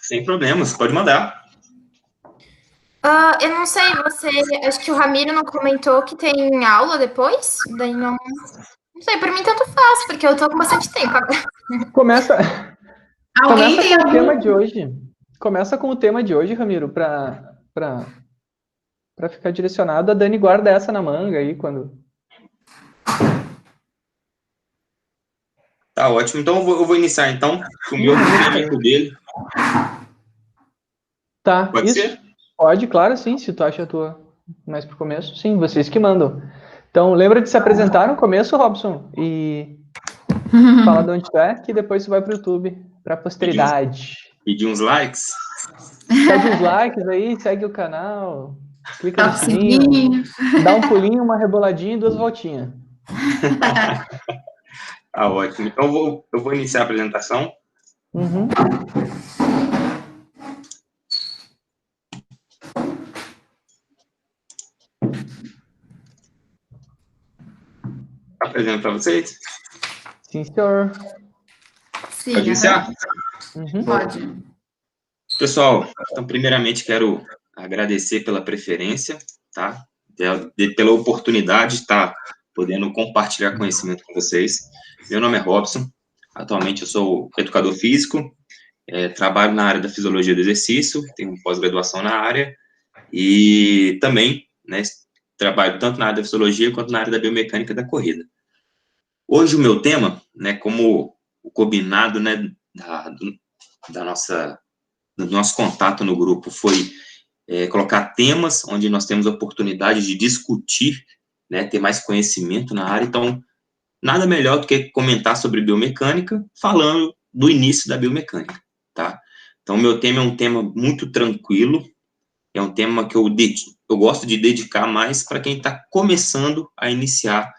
Sem problemas, pode mandar. Eu não sei, acho que o Ramiro não comentou que tem aula depois? Daí não sei, por mim tanto faz, porque eu tô com bastante tempo agora. Começa, Alguém começa tem com o tema algum... de hoje. Começa com o tema de hoje, Ramiro, para ficar direcionado. A Dani guarda essa na manga aí quando. Tá ótimo. Então eu vou iniciar então com o meu complemento dele. Tá, Pode isso. ser? Pode, claro, sim, se tu acha a tua mais pro começo. Sim, vocês que mandam. Então, lembra de se apresentar no começo, Robson, e falar de onde tu é, que depois tu vai pro YouTube, pra posteridade. Pedir uns likes. Pede uns likes aí, segue o canal, clica no Toca o sininho, sininho. dá um pulinho, uma reboladinha e 2 voltinhas. Tá ótimo. Então eu vou iniciar a apresentação. Uhum. Apresento para vocês. Sim, senhor. Sim, Pode iniciar? Uhum. pode. Pessoal, então primeiramente quero agradecer pela preferência, tá? Pela oportunidade de estar podendo compartilhar conhecimento com vocês. Meu nome é Robson, atualmente eu sou educador físico, trabalho na área da fisiologia do exercício, tenho pós-graduação na área e também, né, trabalho tanto na área da fisiologia quanto na área da biomecânica da corrida. Hoje o meu tema, né, como o combinado, né, do nosso contato no grupo foi colocar temas onde nós temos a oportunidade de discutir, né, ter mais conhecimento na área. Então, nada melhor do que comentar sobre biomecânica, falando do início da biomecânica, tá? Então, meu tema é um tema muito tranquilo, é um tema que eu gosto de dedicar mais para quem está começando a iniciar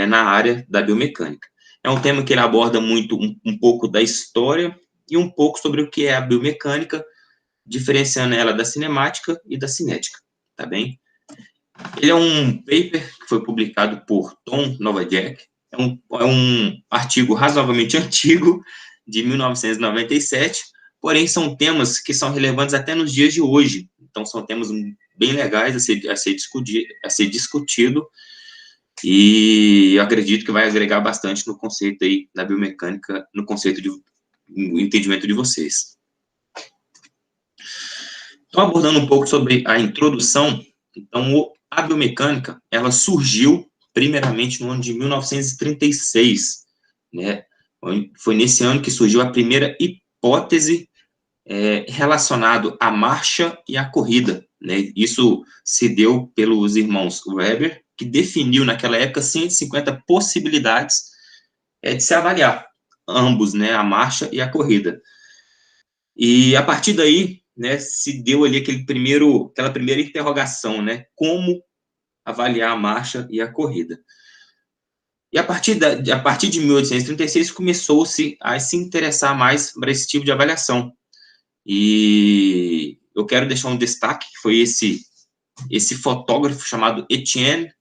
na área da biomecânica. É um tema que ele aborda muito um pouco da história e um pouco sobre o que é a biomecânica, diferenciando ela da cinemática e da cinética, tá bem? Ele é um paper que foi publicado por Tom Novacek, é um artigo razoavelmente antigo, de 1997, porém são temas que são relevantes até nos dias de hoje, então são temas bem legais a ser discutido, e eu acredito que vai agregar bastante no conceito aí da biomecânica, no entendimento de vocês. Então, abordando um pouco sobre a introdução, então, a biomecânica, ela surgiu primeiramente no ano de 1936, né? Foi nesse ano que surgiu a primeira hipótese relacionada à marcha e à corrida, né? Isso se deu pelos irmãos Weber, que definiu naquela época 150 possibilidades de se avaliar ambos, né? A marcha e a corrida. E a partir daí, né, se deu ali aquela primeira interrogação, né, como avaliar a marcha e a corrida. E a partir de 1836 começou-se a se interessar mais para esse tipo de avaliação. E eu quero deixar um destaque, que foi esse fotógrafo chamado Etienne,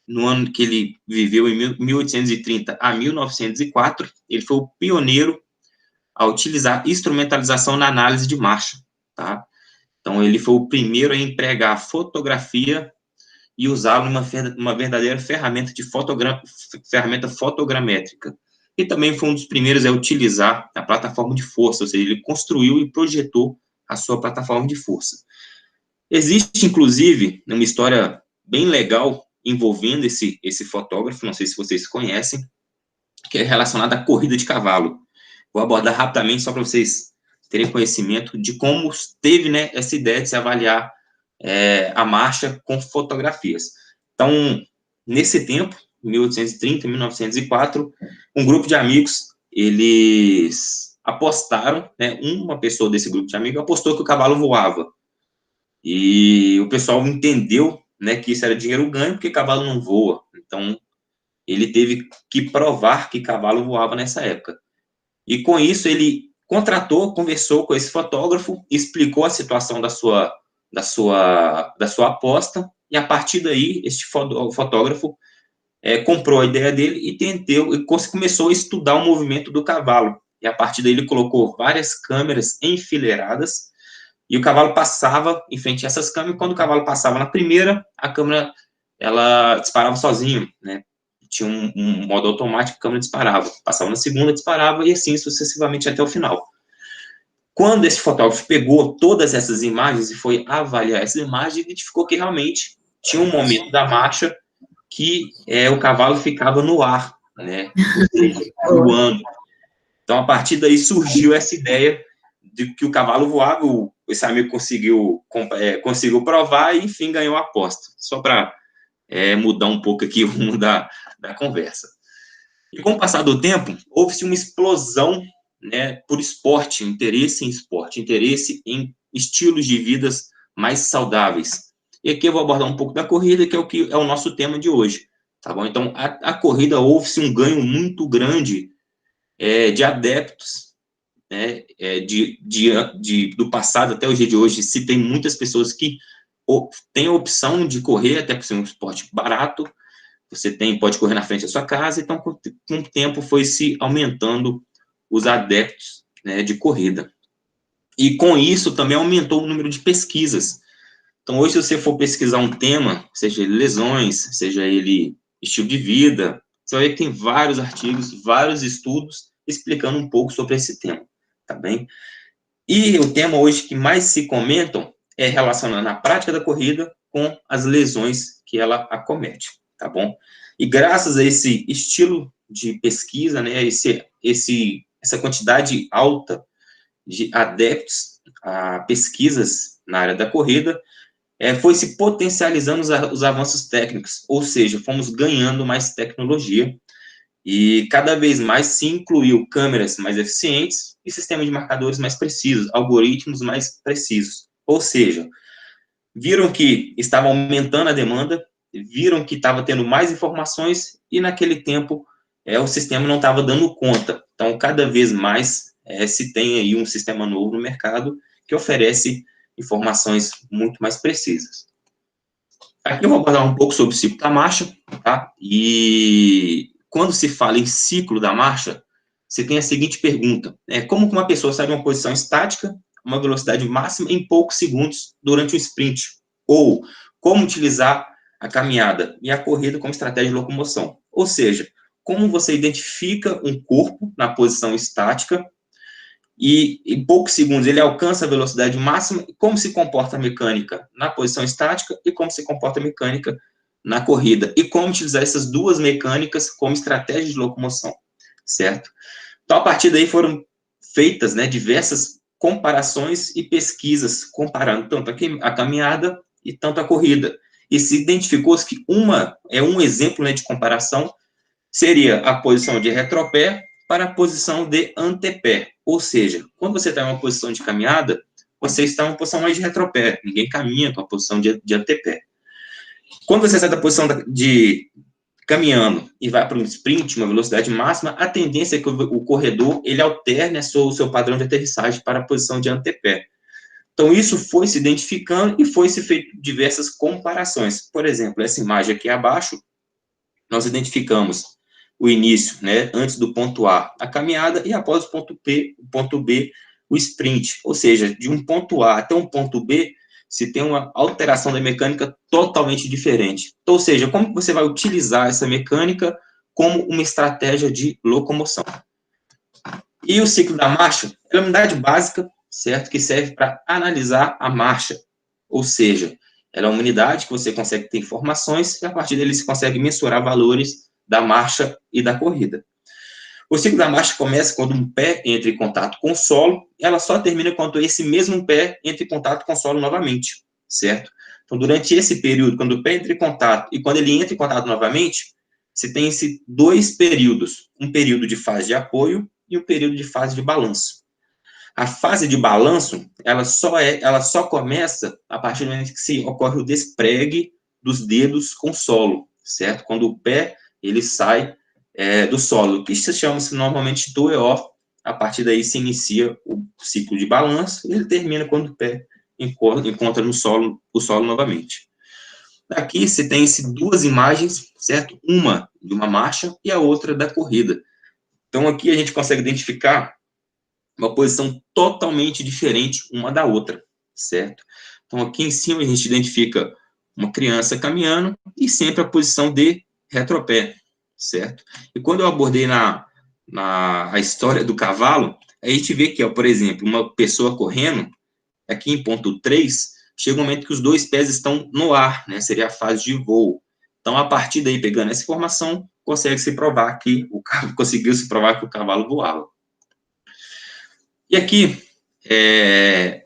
no ano que ele viveu, em 1830 a 1904, ele foi o pioneiro a utilizar instrumentalização na análise de marcha, tá? Então, ele foi o primeiro a empregar a fotografia e usá-lo numa verdadeira ferramenta ferramenta fotogramétrica. E também foi um dos primeiros a utilizar a plataforma de força, ou seja, ele construiu e projetou a sua plataforma de força. Existe, inclusive, uma história bem legal envolvendo esse fotógrafo, não sei se vocês conhecem, que é relacionada à corrida de cavalo. Vou abordar rapidamente só para vocês terem conhecimento de como teve, né, essa ideia de se avaliar a marcha com fotografias. Então, nesse tempo, 1830, 1904, um grupo de amigos, eles apostaram, né, uma pessoa desse grupo de amigos apostou que o cavalo voava. E o pessoal entendeu, né, que isso era dinheiro ganho, porque cavalo não voa. Então, ele teve que provar que cavalo voava nessa época. E com isso ele conversou com esse fotógrafo, explicou a situação da sua aposta, e a partir daí, este fotógrafo comprou a ideia dele e começou a estudar o movimento do cavalo. e a partir daí ele colocou várias câmeras enfileiradas, e o cavalo passava em frente a essas câmeras, e quando o cavalo passava na primeira, a câmera, ela disparava sozinho, né? Tinha um modo automático, a câmera disparava. Passava na segunda, disparava, e assim sucessivamente até o final. Quando esse fotógrafo pegou todas essas imagens e foi avaliar essas imagens, identificou que realmente tinha um momento da marcha que o cavalo ficava no ar, né? Ou seja, voando. Então, a partir daí surgiu essa ideia de que o cavalo voava, esse amigo conseguiu provar e, enfim, ganhou a aposta. Só para mudar um pouco aqui o rumo da conversa. E com o passar do tempo, houve-se uma explosão, né, por esporte, interesse em esporte, interesse em estilos de vidas mais saudáveis. E aqui eu vou abordar um pouco da corrida, que é o nosso tema de hoje, tá bom? Então, a corrida, houve-se um ganho muito grande de adeptos, né, do passado até o dia de hoje. Se tem muitas pessoas que têm a opção de correr, até por ser um esporte barato, você pode correr na frente da sua casa, então com o tempo foi se aumentando os adeptos, né, de corrida. E com isso também aumentou o número de pesquisas. Então hoje, se você for pesquisar um tema, seja ele lesões, seja ele estilo de vida, você vai ver que tem vários artigos, vários estudos explicando um pouco sobre esse tema, tá bem? E o tema hoje que mais se comentam é relacionando a prática da corrida com as lesões que ela acomete, tá bom? E graças a esse estilo de pesquisa, né, essa quantidade alta de adeptos a pesquisas na área da corrida, foi se potencializando os avanços técnicos, ou seja, fomos ganhando mais tecnologia e cada vez mais se incluiu câmeras mais eficientes e sistemas de marcadores mais precisos, algoritmos mais precisos. Ou seja, viram que estava aumentando a demanda, viram que estava tendo mais informações e naquele tempo o sistema não estava dando conta. Então, cada vez mais se tem aí um sistema novo no mercado que oferece informações muito mais precisas. Aqui eu vou abordar um pouco sobre o ciclo da marcha, tá? E quando se fala em ciclo da marcha, você tem a seguinte pergunta: como que uma pessoa sai de uma posição estática a uma velocidade máxima em poucos segundos durante um sprint? Ou como utilizar a caminhada e a corrida como estratégia de locomoção? Ou seja, como você identifica um corpo na posição estática e em poucos segundos ele alcança a velocidade máxima, e como se comporta a mecânica na posição estática e como se comporta a mecânica na corrida, e como utilizar essas duas mecânicas como estratégia de locomoção, certo? Então, a partir daí foram feitas, né, diversas comparações e pesquisas, comparando tanto a caminhada e tanto a corrida, e se identificou que um exemplo, né, de comparação seria a posição de retropé para a posição de antepé. Ou seja, quando você está em uma posição de caminhada, você está em uma posição mais de retropé. Ninguém caminha com a posição de antepé. Quando você sai da posição de caminhando e vai para um sprint, uma velocidade máxima, a tendência é que o corredor ele alterne o seu padrão de aterrissagem para a posição de antepé. Então, isso foi se identificando e foi se feito diversas comparações. Por exemplo, essa imagem aqui abaixo, nós identificamos o início, né, antes do ponto A, a caminhada, e após o ponto B, o sprint. Ou seja, de um ponto A até um ponto B, se tem uma alteração da mecânica totalmente diferente. Então, ou seja, como você vai utilizar essa mecânica como uma estratégia de locomoção. E o ciclo da marcha é uma unidade básica, certo, que serve para analisar a marcha. Ou seja, ela é uma unidade que você consegue ter informações e a partir dele você consegue mensurar valores da marcha e da corrida. O ciclo da marcha começa quando um pé entra em contato com o solo, e ela só termina quando esse mesmo pé entra em contato com o solo novamente, certo? Então, durante esse período, quando o pé entra em contato e quando ele entra em contato novamente, você tem esses dois períodos, um período de fase de apoio e um período de fase de balanço. A fase de balanço, ela só começa a partir do momento que ocorre o despregue dos dedos com o solo, certo? Quando o pé ele sai do solo, que se chama normalmente toe off. A partir daí se inicia o ciclo de balanço e ele termina quando o pé encontra no solo, o solo novamente. Aqui se tem duas imagens, certo? Uma de uma marcha e a outra da corrida. Então aqui a gente consegue identificar uma posição totalmente diferente uma da outra, certo? Então, aqui em cima a gente identifica uma criança caminhando e sempre a posição de retropé, certo? E quando eu abordei a história do cavalo, a gente vê que, ó, por exemplo, uma pessoa correndo, aqui em ponto 3, chega um momento que os dois pés estão no ar, né? Seria a fase de voo. Então, a partir daí, pegando essa informação, conseguiu-se provar que o cavalo voava. E aqui,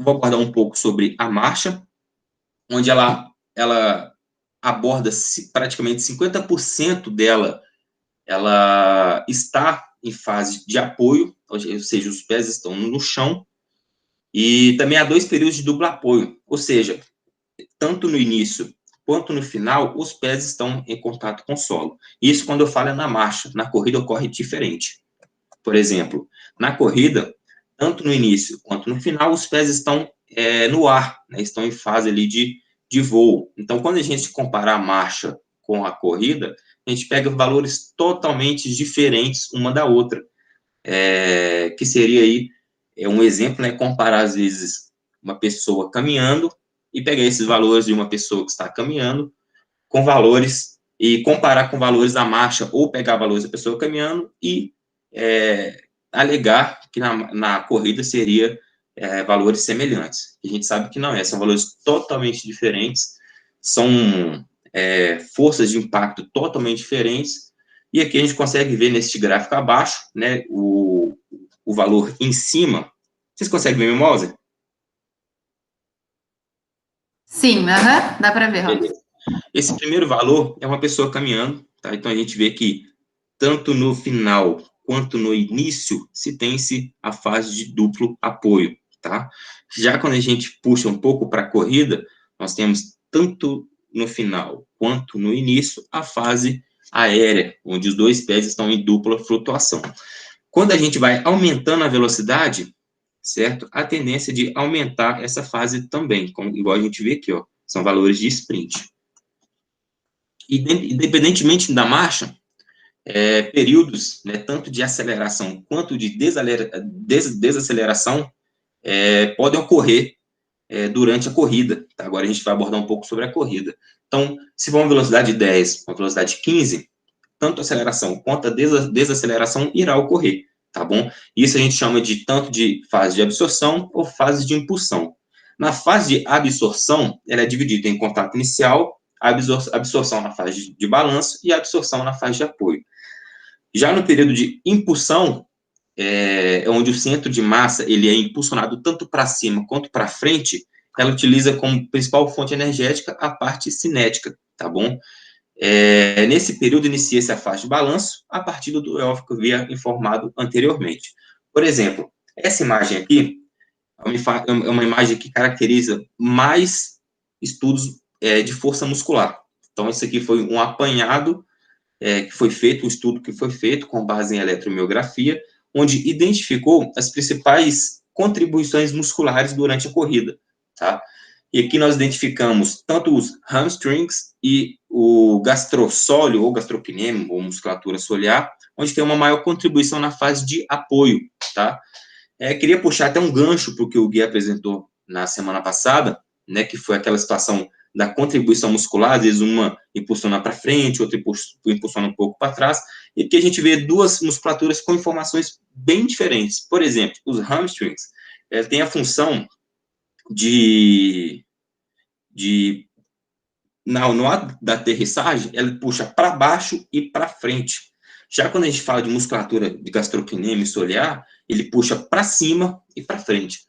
vou abordar um pouco sobre a marcha, onde ela aborda praticamente 50% dela, ela está em fase de apoio, ou seja, os pés estão no chão, e também há 2 períodos de duplo apoio, ou seja, tanto no início quanto no final, os pés estão em contato com o solo. Isso quando eu falo na marcha, na corrida ocorre diferente. Por exemplo, na corrida, tanto no início quanto no final, os pés estão no ar, né, estão em fase ali de voo. Então, quando a gente compara a marcha com a corrida, a gente pega valores totalmente diferentes uma da outra, que seria aí um exemplo, né, comparar, às vezes, uma pessoa caminhando e pegar esses valores de uma pessoa que está caminhando com valores e comparar com valores da marcha, ou pegar valores da pessoa caminhando e alegar que na corrida seria valores semelhantes. A gente sabe que não é, são valores totalmente diferentes, são forças de impacto totalmente diferentes, e aqui a gente consegue ver neste gráfico abaixo, né, o valor em cima. Vocês conseguem ver meu mouse? Sim, dá para ver, Robson. Esse primeiro valor é uma pessoa caminhando, tá? Então a gente vê que tanto no final quanto no início se tem-se a fase de duplo apoio, tá? Já quando a gente puxa um pouco para a corrida, nós temos tanto no final quanto no início a fase aérea, onde os dois pés estão em dupla flutuação. Quando a gente vai aumentando a velocidade, certo? A tendência de aumentar essa fase também, como, igual a gente vê aqui, ó, são valores de sprint. Independentemente da marcha, períodos, né, tanto de aceleração quanto de desaceleração, podem ocorrer durante a corrida. Tá? Agora a gente vai abordar um pouco sobre a corrida. Então, se for uma velocidade de 10, uma velocidade de 15, tanto a aceleração quanto a desaceleração irá ocorrer, tá bom? Isso a gente chama de tanto de fase de absorção ou fase de impulsão. Na fase de absorção, ela é dividida em contato inicial, absorção na fase de balanço e absorção na fase de apoio. Já no período de impulsão, onde o centro de massa ele é impulsionado tanto para cima quanto para frente, ela utiliza como principal fonte energética a parte cinética, tá bom? Nesse período inicia-se a fase de balanço a partir do dual que eu havia informado anteriormente. Por exemplo, essa imagem aqui é uma imagem que caracteriza mais estudos de força muscular. Então, isso aqui foi um apanhado que foi feito, um estudo que foi feito com base em eletromiografia, onde identificou as principais contribuições musculares durante a corrida, tá? E aqui nós identificamos tanto os hamstrings e o gastrocóleo, ou gastrocnêmio, ou musculatura solear, onde tem uma maior contribuição na fase de apoio, tá? Queria puxar até um gancho para o que o Gui apresentou na semana passada, né, que foi aquela situação da contribuição muscular, às vezes uma impulsiona para frente, outra impulsiona um pouco para trás, e que a gente vê duas musculaturas com informações bem diferentes. Por exemplo, os hamstrings têm a função no ato da aterrissagem, ela puxa para baixo e para frente. Já quando a gente fala de musculatura de gastrocnêmio solear, ele puxa para cima e para frente.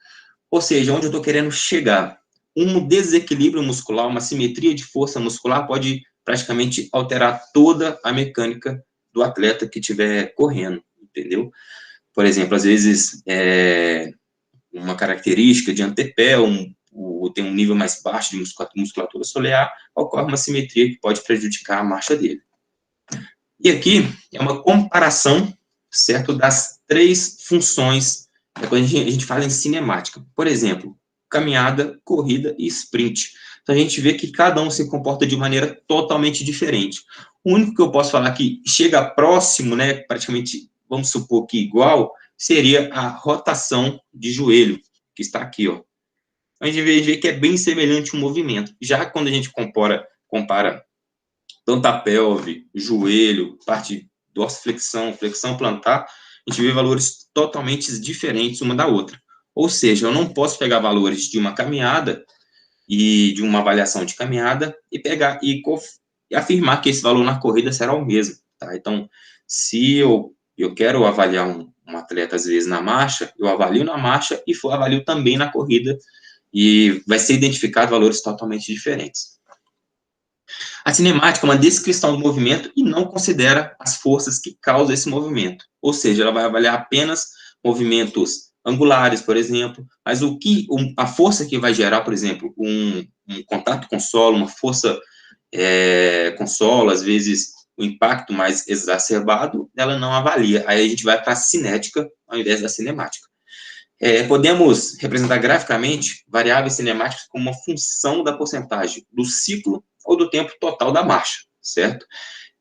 Ou seja, onde eu estou querendo chegar? Um desequilíbrio muscular, uma simetria de força muscular pode praticamente alterar toda a mecânica do atleta que estiver correndo, entendeu? Por exemplo, às vezes, uma característica de antepé, tem um nível mais baixo de musculatura solear, ocorre uma simetria que pode prejudicar a marcha dele. E aqui é uma comparação, certo, das 3 funções, quando a gente fala em cinemática. Por exemplo, caminhada, corrida e sprint. Então, a gente vê que cada um se comporta de maneira totalmente diferente. O único que eu posso falar que chega próximo, né, praticamente, vamos supor que igual, seria a rotação de joelho, que está aqui, ó. A gente vê que é bem semelhante o movimento. Já quando a gente compara tanto a pelve, joelho, parte dorsiflexão, flexão plantar, a gente vê valores totalmente diferentes uma da outra. Ou seja, eu não posso pegar valores de uma caminhada e de uma avaliação de caminhada e pegar e afirmar que esse valor na corrida será o mesmo, tá? Então, se eu quero avaliar um atleta, às vezes, na marcha, eu avalio na marcha e avalio também na corrida, e vai ser identificado valores totalmente diferentes. A cinemática é uma descrição do movimento e não considera as forças que causam esse movimento. Ou seja, ela vai avaliar apenas movimentos angulares, por exemplo, mas a força que vai gerar, por exemplo, um contato com o solo, uma força com solo, às vezes o impacto mais exacerbado, ela não avalia. Aí a gente vai para a cinética ao invés da cinemática. Podemos representar graficamente variáveis cinemáticas como uma função da porcentagem do ciclo ou do tempo total da marcha, certo?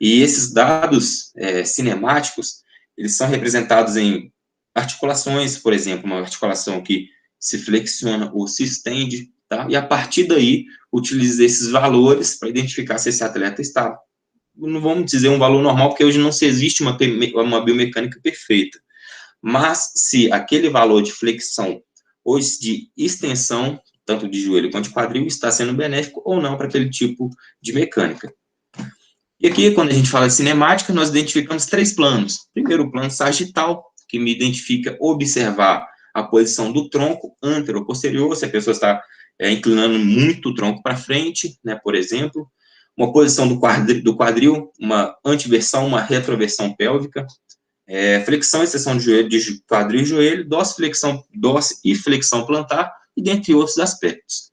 E esses dados cinemáticos, eles são representados em articulações, por exemplo, uma articulação que se flexiona ou se estende, tá? E a partir daí, utiliza esses valores para identificar se esse atleta está, não vamos dizer um valor normal, porque hoje não se existe uma biomecânica perfeita, mas se aquele valor de flexão ou de extensão, tanto de joelho quanto de quadril, está sendo benéfico ou não para aquele tipo de mecânica. E aqui, quando a gente fala de cinemática, nós identificamos 3 planos. Primeiro, o plano sagital, que me identifica observar a posição do tronco antero ou posterior, se a pessoa está inclinando muito o tronco para frente, né, por exemplo. Uma posição do quadril, uma anteversão, uma retroversão pélvica. Flexão e extensão de joelho, de quadril e joelho, dorsiflexão e flexão plantar, e dentre outros aspectos.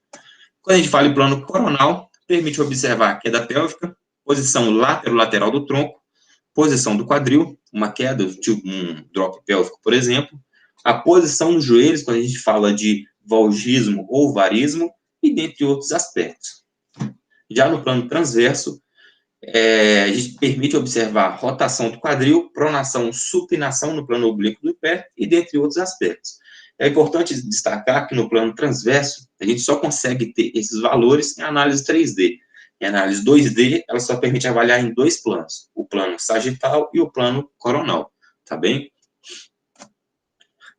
Quando a gente fala em plano coronal, permite observar a queda pélvica, posição lateral do tronco, posição do quadril, uma queda, tipo um drop pélvico, por exemplo, a posição dos joelhos, quando a gente fala de valgismo ou varismo, e dentre outros aspectos. Já no plano transverso, a gente permite observar a rotação do quadril, pronação, supinação no plano oblíquo do pé, e dentre outros aspectos. É importante destacar que no plano transverso, a gente só consegue ter esses valores em análise 3D. Em análise 2D, ela só permite avaliar em 2 planos, o plano sagital e o plano coronal, tá bem?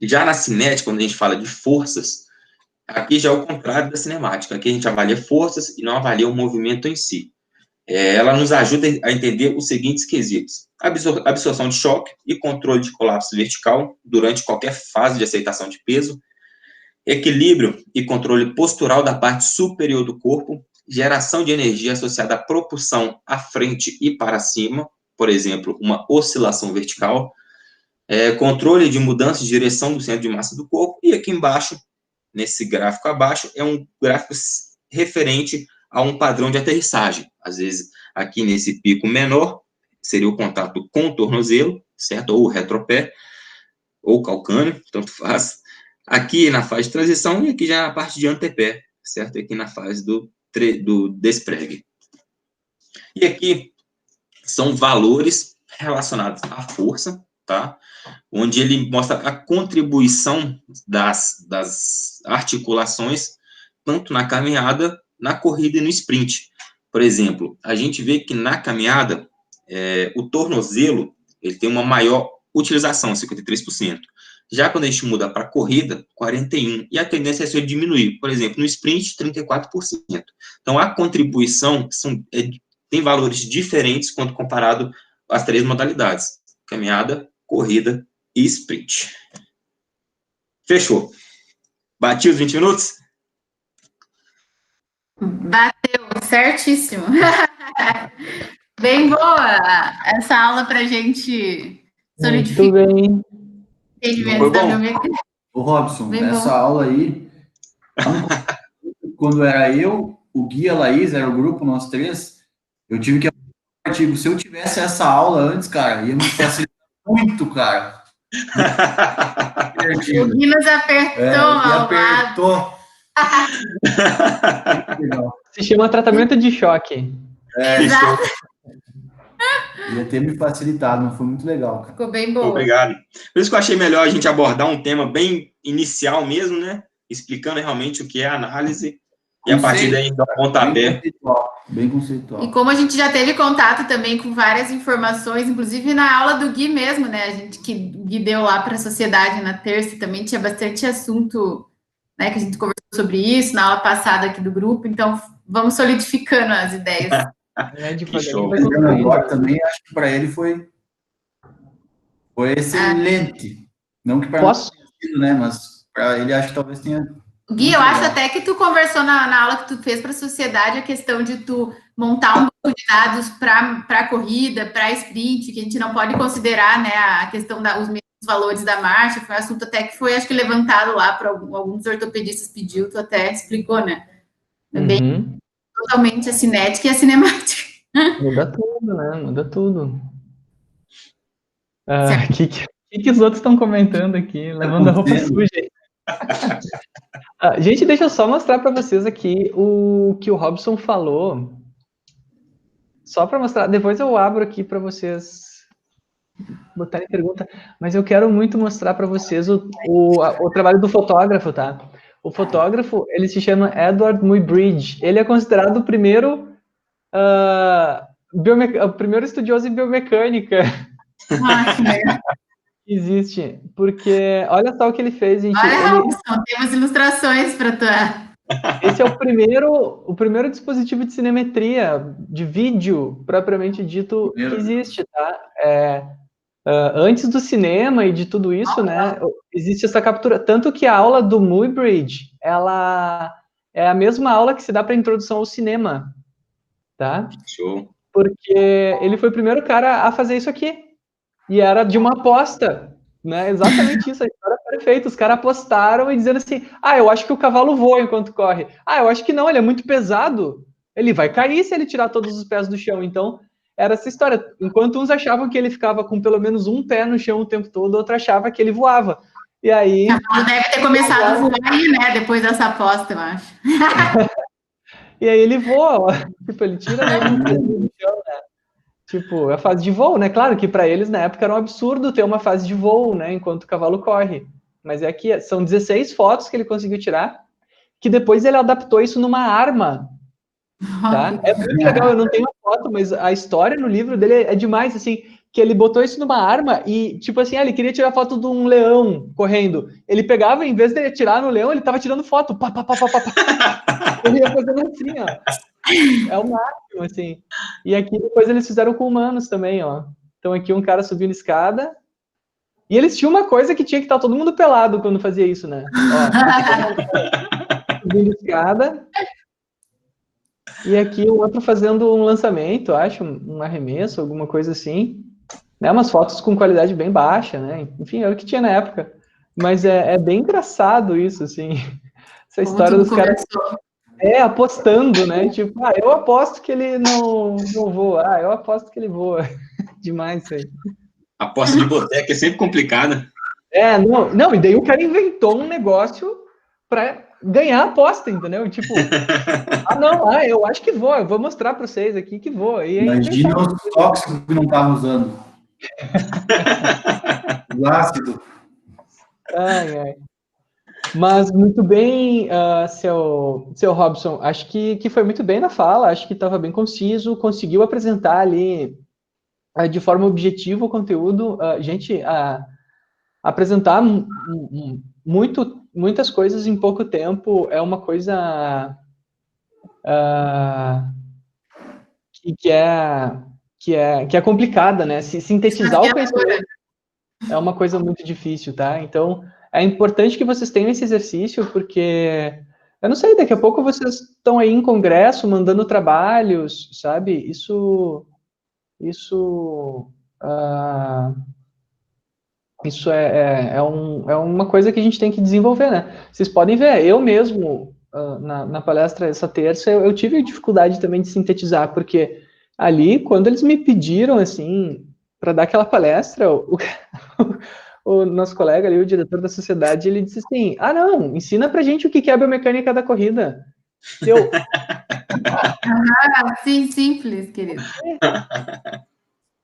Já na cinética, quando a gente fala de forças, aqui já é o contrário da cinemática, aqui a gente avalia forças e não avalia o movimento em si. Ela nos ajuda a entender os seguintes quesitos: absorção de choque e controle de colapso vertical durante qualquer fase de aceitação de peso, equilíbrio e controle postural da parte superior do corpo, geração de energia associada à propulsão à frente e para cima, por exemplo, uma oscilação vertical, controle de mudança de direção do centro de massa do corpo, e aqui embaixo, nesse gráfico abaixo, é um gráfico referente a um padrão de aterrissagem. Às vezes, aqui nesse pico menor, seria o contato com o tornozelo, certo? Ou o retropé, ou calcâneo, tanto faz. Aqui na fase de transição, e aqui já na parte de antepé, certo? Aqui na fase do despregue. E aqui são valores relacionados à força, tá? Onde ele mostra a contribuição das articulações, tanto na caminhada, na corrida e no sprint. Por exemplo, a gente vê que na caminhada, o tornozelo, ele tem uma maior utilização, 53%. Já quando a gente muda para a corrida, 41%. E a tendência é diminuir. Por exemplo, no sprint, 34%. Então, a contribuição tem valores diferentes quando comparado às 3 modalidades: caminhada, corrida e sprint. Fechou. Bati os 20 minutos? Bateu, certíssimo. Bem boa essa aula para a gente solidificar. Muito bem. Entendimento da biomecânica. Ô, Robson, Bem essa bom. aula aí, quando era eu, o Gui e a Laís, era o grupo, nós 3, eu tive que aplicar um artigo. Se eu tivesse essa aula antes, cara, ia me facilitar muito, cara. O Gui nos apertou, apertou. Se chama tratamento de choque. Exato. Ia ter me facilitado, mas foi muito legal, cara. Ficou bem boa. Obrigado. Por isso que eu achei melhor a gente abordar um tema bem inicial mesmo, né? Explicando realmente o que é a análise e a partir daí dar um pontapé. Bem conceitual. E como a gente já teve contato também com várias informações, inclusive na aula do Gui mesmo, né? A gente que o Gui deu lá para a sociedade na terça, também tinha bastante assunto, né? Que a gente conversou sobre isso na aula passada aqui do grupo. Então, vamos solidificando as ideias. Que show. Agora também acho que para ele foi excelente. Não que para nós, né? Mas para ele acho que talvez tenha. Gui, eu acho até que tu conversou na aula que tu fez para a sociedade a questão de tu montar um banco de dados para corrida, para sprint, que a gente não pode considerar, né, a questão os mesmos valores da marcha. Foi um assunto até que foi, acho que, levantado lá para alguns ortopedistas pediu, tu até explicou, né? É bem totalmente a cinética e a cinemática. Muda tudo, né? Muda tudo. O que os outros estão comentando aqui? Levando a roupa suja aí. Gente, deixa eu só mostrar para vocês aqui o que o Robson falou. Só para mostrar. Depois eu abro aqui para vocês botarem pergunta. Mas eu quero muito mostrar para vocês o trabalho do fotógrafo, tá? O fotógrafo, ele se chama Edward Muybridge. Ele é considerado o primeiro estudioso em biomecânica. Existe, porque olha só o que ele fez, gente. Olha, Robson, temos ilustrações para tu. Esse é o primeiro dispositivo de cinemetria, de vídeo, propriamente dito, que existe, tá? Antes do cinema e de tudo isso, né, existe essa captura. Tanto que a aula do Muybridge, ela é a mesma aula que se dá para introdução ao cinema, tá? Show. Porque ele foi o primeiro cara a fazer isso aqui. E era de uma aposta, né? Exatamente isso, a história é perfeita. Os caras apostaram e dizendo assim, eu acho que o cavalo voa enquanto corre. Eu acho que não, ele é muito pesado. Ele vai cair se ele tirar todos os pés do chão. Então, era essa história. Enquanto uns achavam que ele ficava com pelo menos um pé no chão o tempo todo, outro achava que ele voava. E aí... O cavalo deve ter começado a voar aí, né? Depois dessa aposta, eu acho. E aí ele voa, tipo, ele tira mesmo do chão, né? Tipo, a fase de voo, né? Claro que para eles, na época, era um absurdo ter uma fase de voo, né? Enquanto o cavalo corre. Mas é que são 16 fotos que ele conseguiu tirar, que depois ele adaptou isso numa arma, tá? É muito legal, eu não tenho a foto, mas a história no livro dele é demais, assim, que ele botou isso numa arma e, tipo assim, ele queria tirar foto de um leão correndo. Ele pegava, em vez de ele atirar no leão, ele tava tirando foto. Pá, pá, pá, pá, pá. Ele ia fazendo assim, ó. É o máximo, assim. E aqui depois eles fizeram com humanos também, ó. Então aqui um cara subindo escada. E eles tinham uma coisa que tinha que estar todo mundo pelado quando fazia isso, né? Ó, subindo escada. E aqui o outro fazendo um lançamento, acho, um arremesso, alguma coisa assim. Né? Umas fotos com qualidade bem baixa, né? Enfim, era o que tinha na época. Mas é bem engraçado isso, assim. Essa história dos caras... apostando, né? Tipo, eu aposto que ele não voa. Eu aposto que ele voa. Demais isso aí. Aposta de boteca é sempre complicada. Não, e daí o cara inventou um negócio para ganhar a aposta, entendeu? Tipo, eu acho que voa, eu vou mostrar para vocês aqui que voa. E aí, imagina os tóxicos que não estavam usando. O ácido. Ai. Mas muito bem, seu Robson, acho que foi muito bem na fala, acho que estava bem conciso, conseguiu apresentar ali de forma objetiva o conteúdo. Apresentar muitas coisas em pouco tempo é uma coisa que é complicada, né? Sintetizar o conhecimento é uma coisa muito difícil, tá? Então, é importante que vocês tenham esse exercício, porque, eu não sei, daqui a pouco vocês estão aí em congresso, mandando trabalhos, sabe? Isso é uma coisa que a gente tem que desenvolver, né? Vocês podem ver, eu mesmo, na palestra essa terça, eu tive dificuldade também de sintetizar, porque ali, quando eles me pediram, assim, para dar aquela palestra, o nosso colega ali, o diretor da sociedade, ele disse assim, não, ensina pra gente o que é a biomecânica da corrida. Sim, simples, querido.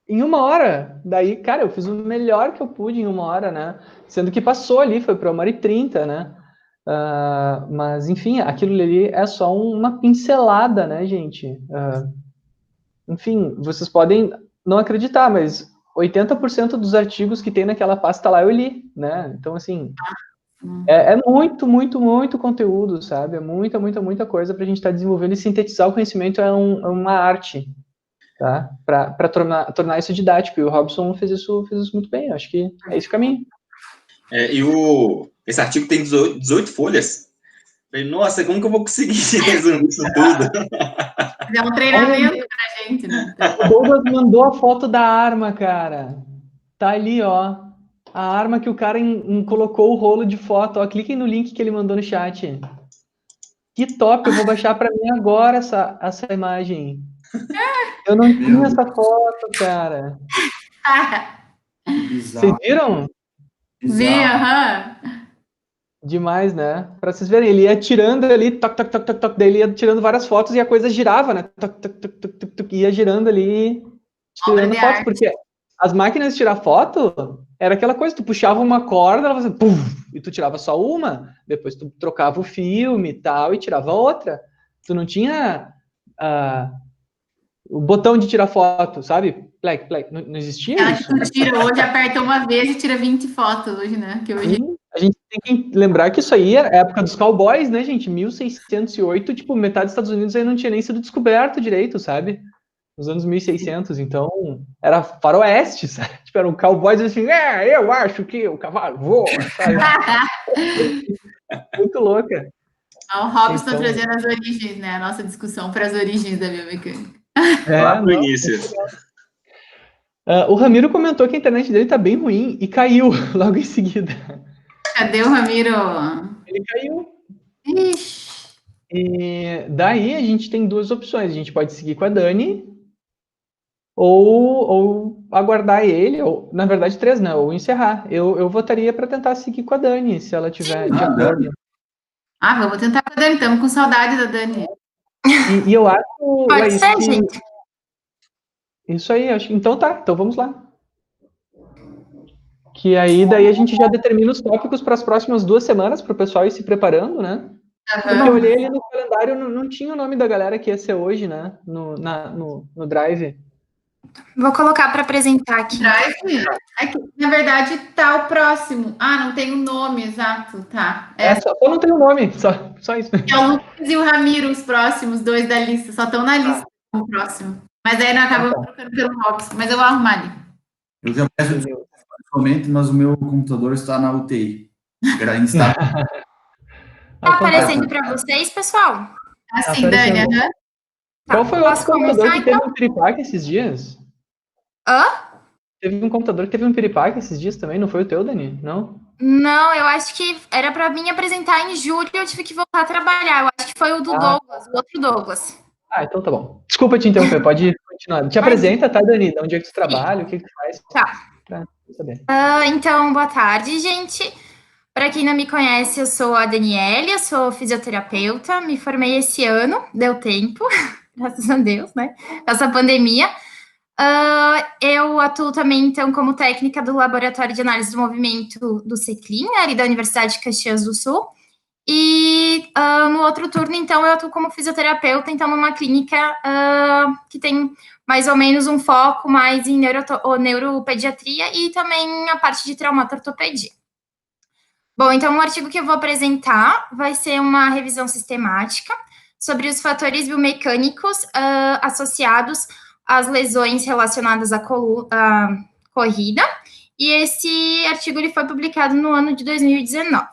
em 1 hora. Daí, cara, eu fiz o melhor que eu pude em 1 hora, né? Sendo que passou ali, foi para 1h30, né? Mas, enfim, aquilo ali é só uma pincelada, né, gente? Enfim, vocês podem não acreditar, mas 80% dos artigos que tem naquela pasta lá eu li, né? Então, assim, é muito, muito, muito conteúdo, sabe? É muita, muita, muita coisa para a gente estar desenvolvendo, e sintetizar o conhecimento é uma arte, tá? Para tornar isso didático. E o Robson fez isso muito bem. Eu acho que é esse o caminho. Esse artigo tem 18 folhas. Falei, nossa, como que eu vou conseguir resumir isso tudo? É um treinamento pra gente, né? O Douglas mandou a foto da arma, cara. Tá ali, ó. A arma que o cara colocou o rolo de foto. Ó, cliquem no link que ele mandou no chat. Que top, eu vou baixar para mim agora essa imagem. Eu não tinha essa foto, cara. Vocês viram? Vi, aham. Demais, né? Pra vocês verem, ele ia tirando ali, toc, toc, toc, toc, toc, daí ele ia tirando várias fotos e a coisa girava, né? Toc, toc, toc, toc, toc, toc, ia girando ali, tirando fotos, porque as máquinas de tirar foto era aquela coisa, tu puxava uma corda, ela fazia puf, e tu tirava só uma, depois tu trocava o filme e tal, e tirava outra. Tu não tinha o botão de tirar foto, sabe? Plec, plec, não existia isso. Tu tira hoje, aperta uma vez e tira 20 fotos hoje, né? Que hoje... A gente tem que lembrar que isso aí é a época dos cowboys, né, gente? 1608, tipo, metade dos Estados Unidos aí não tinha nem sido descoberto direito, sabe? Nos anos 1600, então era faroeste, sabe? Tipo, eram cowboys assim, eu acho que o cavalo voa, sabe? Muito louca. O Robson então, trazendo as origens, né? A nossa discussão para as origens da biomecânica. Lá no início. O Ramiro comentou que a internet dele tá bem ruim e caiu logo em seguida. Cadê o Ramiro? Ele caiu. Ixi. E daí a gente tem 2 opções. A gente pode seguir com a Dani ou aguardar ele, ou na verdade 3, né? Ou encerrar. Eu votaria para tentar seguir com a Dani, se ela tiver de acordo. Vamos tentar com a Dani. Estamos com saudade da Dani. E eu acho... Pode ser, gente. Isso aí, acho. Então tá, então vamos lá. Que aí, daí a gente já determina os tópicos para as próximas 2 semanas, para o pessoal ir se preparando, né? Porque eu olhei ali no calendário, não tinha o nome da galera que ia ser hoje, né? No Drive. Vou colocar para apresentar aqui. Drive? Na verdade, tá o próximo. Não tem o nome exato, tá? Só não tem o nome, só isso. É o Lucas e o Ramiro, os próximos 2 da lista. Só estão na lista o próximo. Mas aí não acabamos trocando pelo Robson. Mas eu vou arrumar ali. Eu já peço desculpa, mas o meu computador está na UTI. Está aparecendo para vocês, pessoal? Assim, Dani, né? Qual foi o outro computador que teve um piripaque esses dias? Teve um computador que teve um piripaque esses dias também, não foi o teu, Dani? Não? Não, eu acho que era para mim apresentar em julho e eu tive que voltar a trabalhar. Eu acho que foi o do Douglas, o outro Douglas. Então tá bom. Desculpa te interromper, pode continuar. Te apresenta, tá, Dani? De onde é que tu trabalha, o que tu faz? Tá. Pra saber. Então, boa tarde, gente. Para quem não me conhece, eu sou a Daniele, eu sou fisioterapeuta, me formei esse ano, deu tempo, graças a Deus, né? Essa pandemia. Eu atuo também, então, como técnica do Laboratório de Análise do Movimento do CECLIN, ali da Universidade de Caxias do Sul. E no outro turno, então, eu atuo como fisioterapeuta, então, numa clínica que tem mais ou menos um foco mais em neuropediatria e também a parte de traumatortopedia. Bom, então, o artigo que eu vou apresentar vai ser uma revisão sistemática sobre os fatores biomecânicos associados às lesões relacionadas à corrida, e esse artigo ele foi publicado no ano de 2019.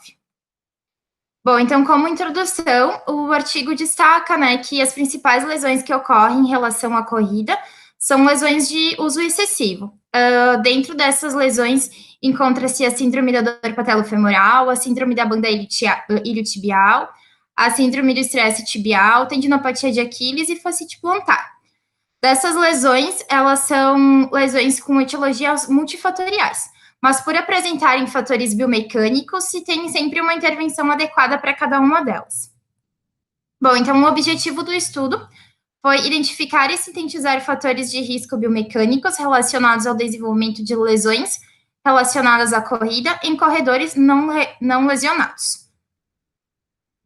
Bom, então, como introdução, o artigo destaca, né, que as principais lesões que ocorrem em relação à corrida são lesões de uso excessivo. Dentro dessas lesões, encontra-se a síndrome da dor patelofemoral, a síndrome da banda iliotibial, a síndrome do estresse tibial, tendinopatia de Aquiles e fascite plantar. Dessas lesões, elas são lesões com etiologias multifatoriais, mas por apresentarem fatores biomecânicos, se tem sempre uma intervenção adequada para cada uma delas. Bom, então o objetivo do estudo foi identificar e sintetizar fatores de risco biomecânicos relacionados ao desenvolvimento de lesões relacionadas à corrida em corredores não lesionados.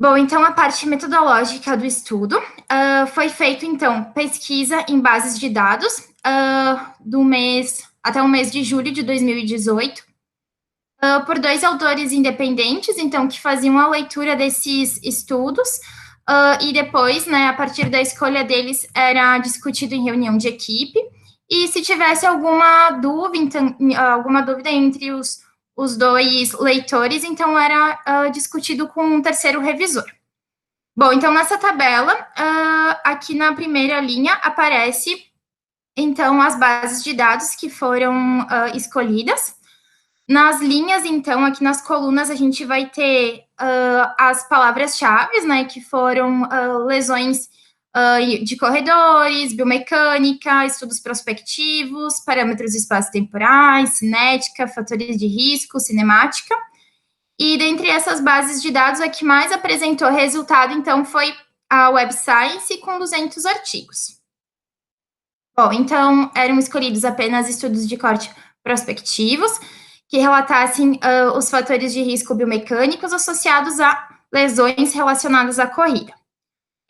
Bom, então, a parte metodológica do estudo foi feito, então, pesquisa em bases de dados até o mês de julho de 2018, por 2 autores independentes, então, que faziam a leitura desses estudos, e depois, né, a partir da escolha deles, era discutido em reunião de equipe, e se tivesse alguma dúvida entre os 2 leitores, então era discutido com um terceiro revisor. Bom, então nessa tabela, aqui na primeira linha, aparece, então, as bases de dados que foram escolhidas. Nas linhas, então, aqui nas colunas, a gente vai ter as palavras-chave, né, que foram lesões de corredores, biomecânica, estudos prospectivos, parâmetros espaço-temporais, cinética, fatores de risco, cinemática. E dentre essas bases de dados, a que mais apresentou resultado, então, foi a Web Science, com 200 artigos. Bom, então, eram escolhidos apenas estudos de corte prospectivos, que relatassem os fatores de risco biomecânicos associados a lesões relacionadas à corrida.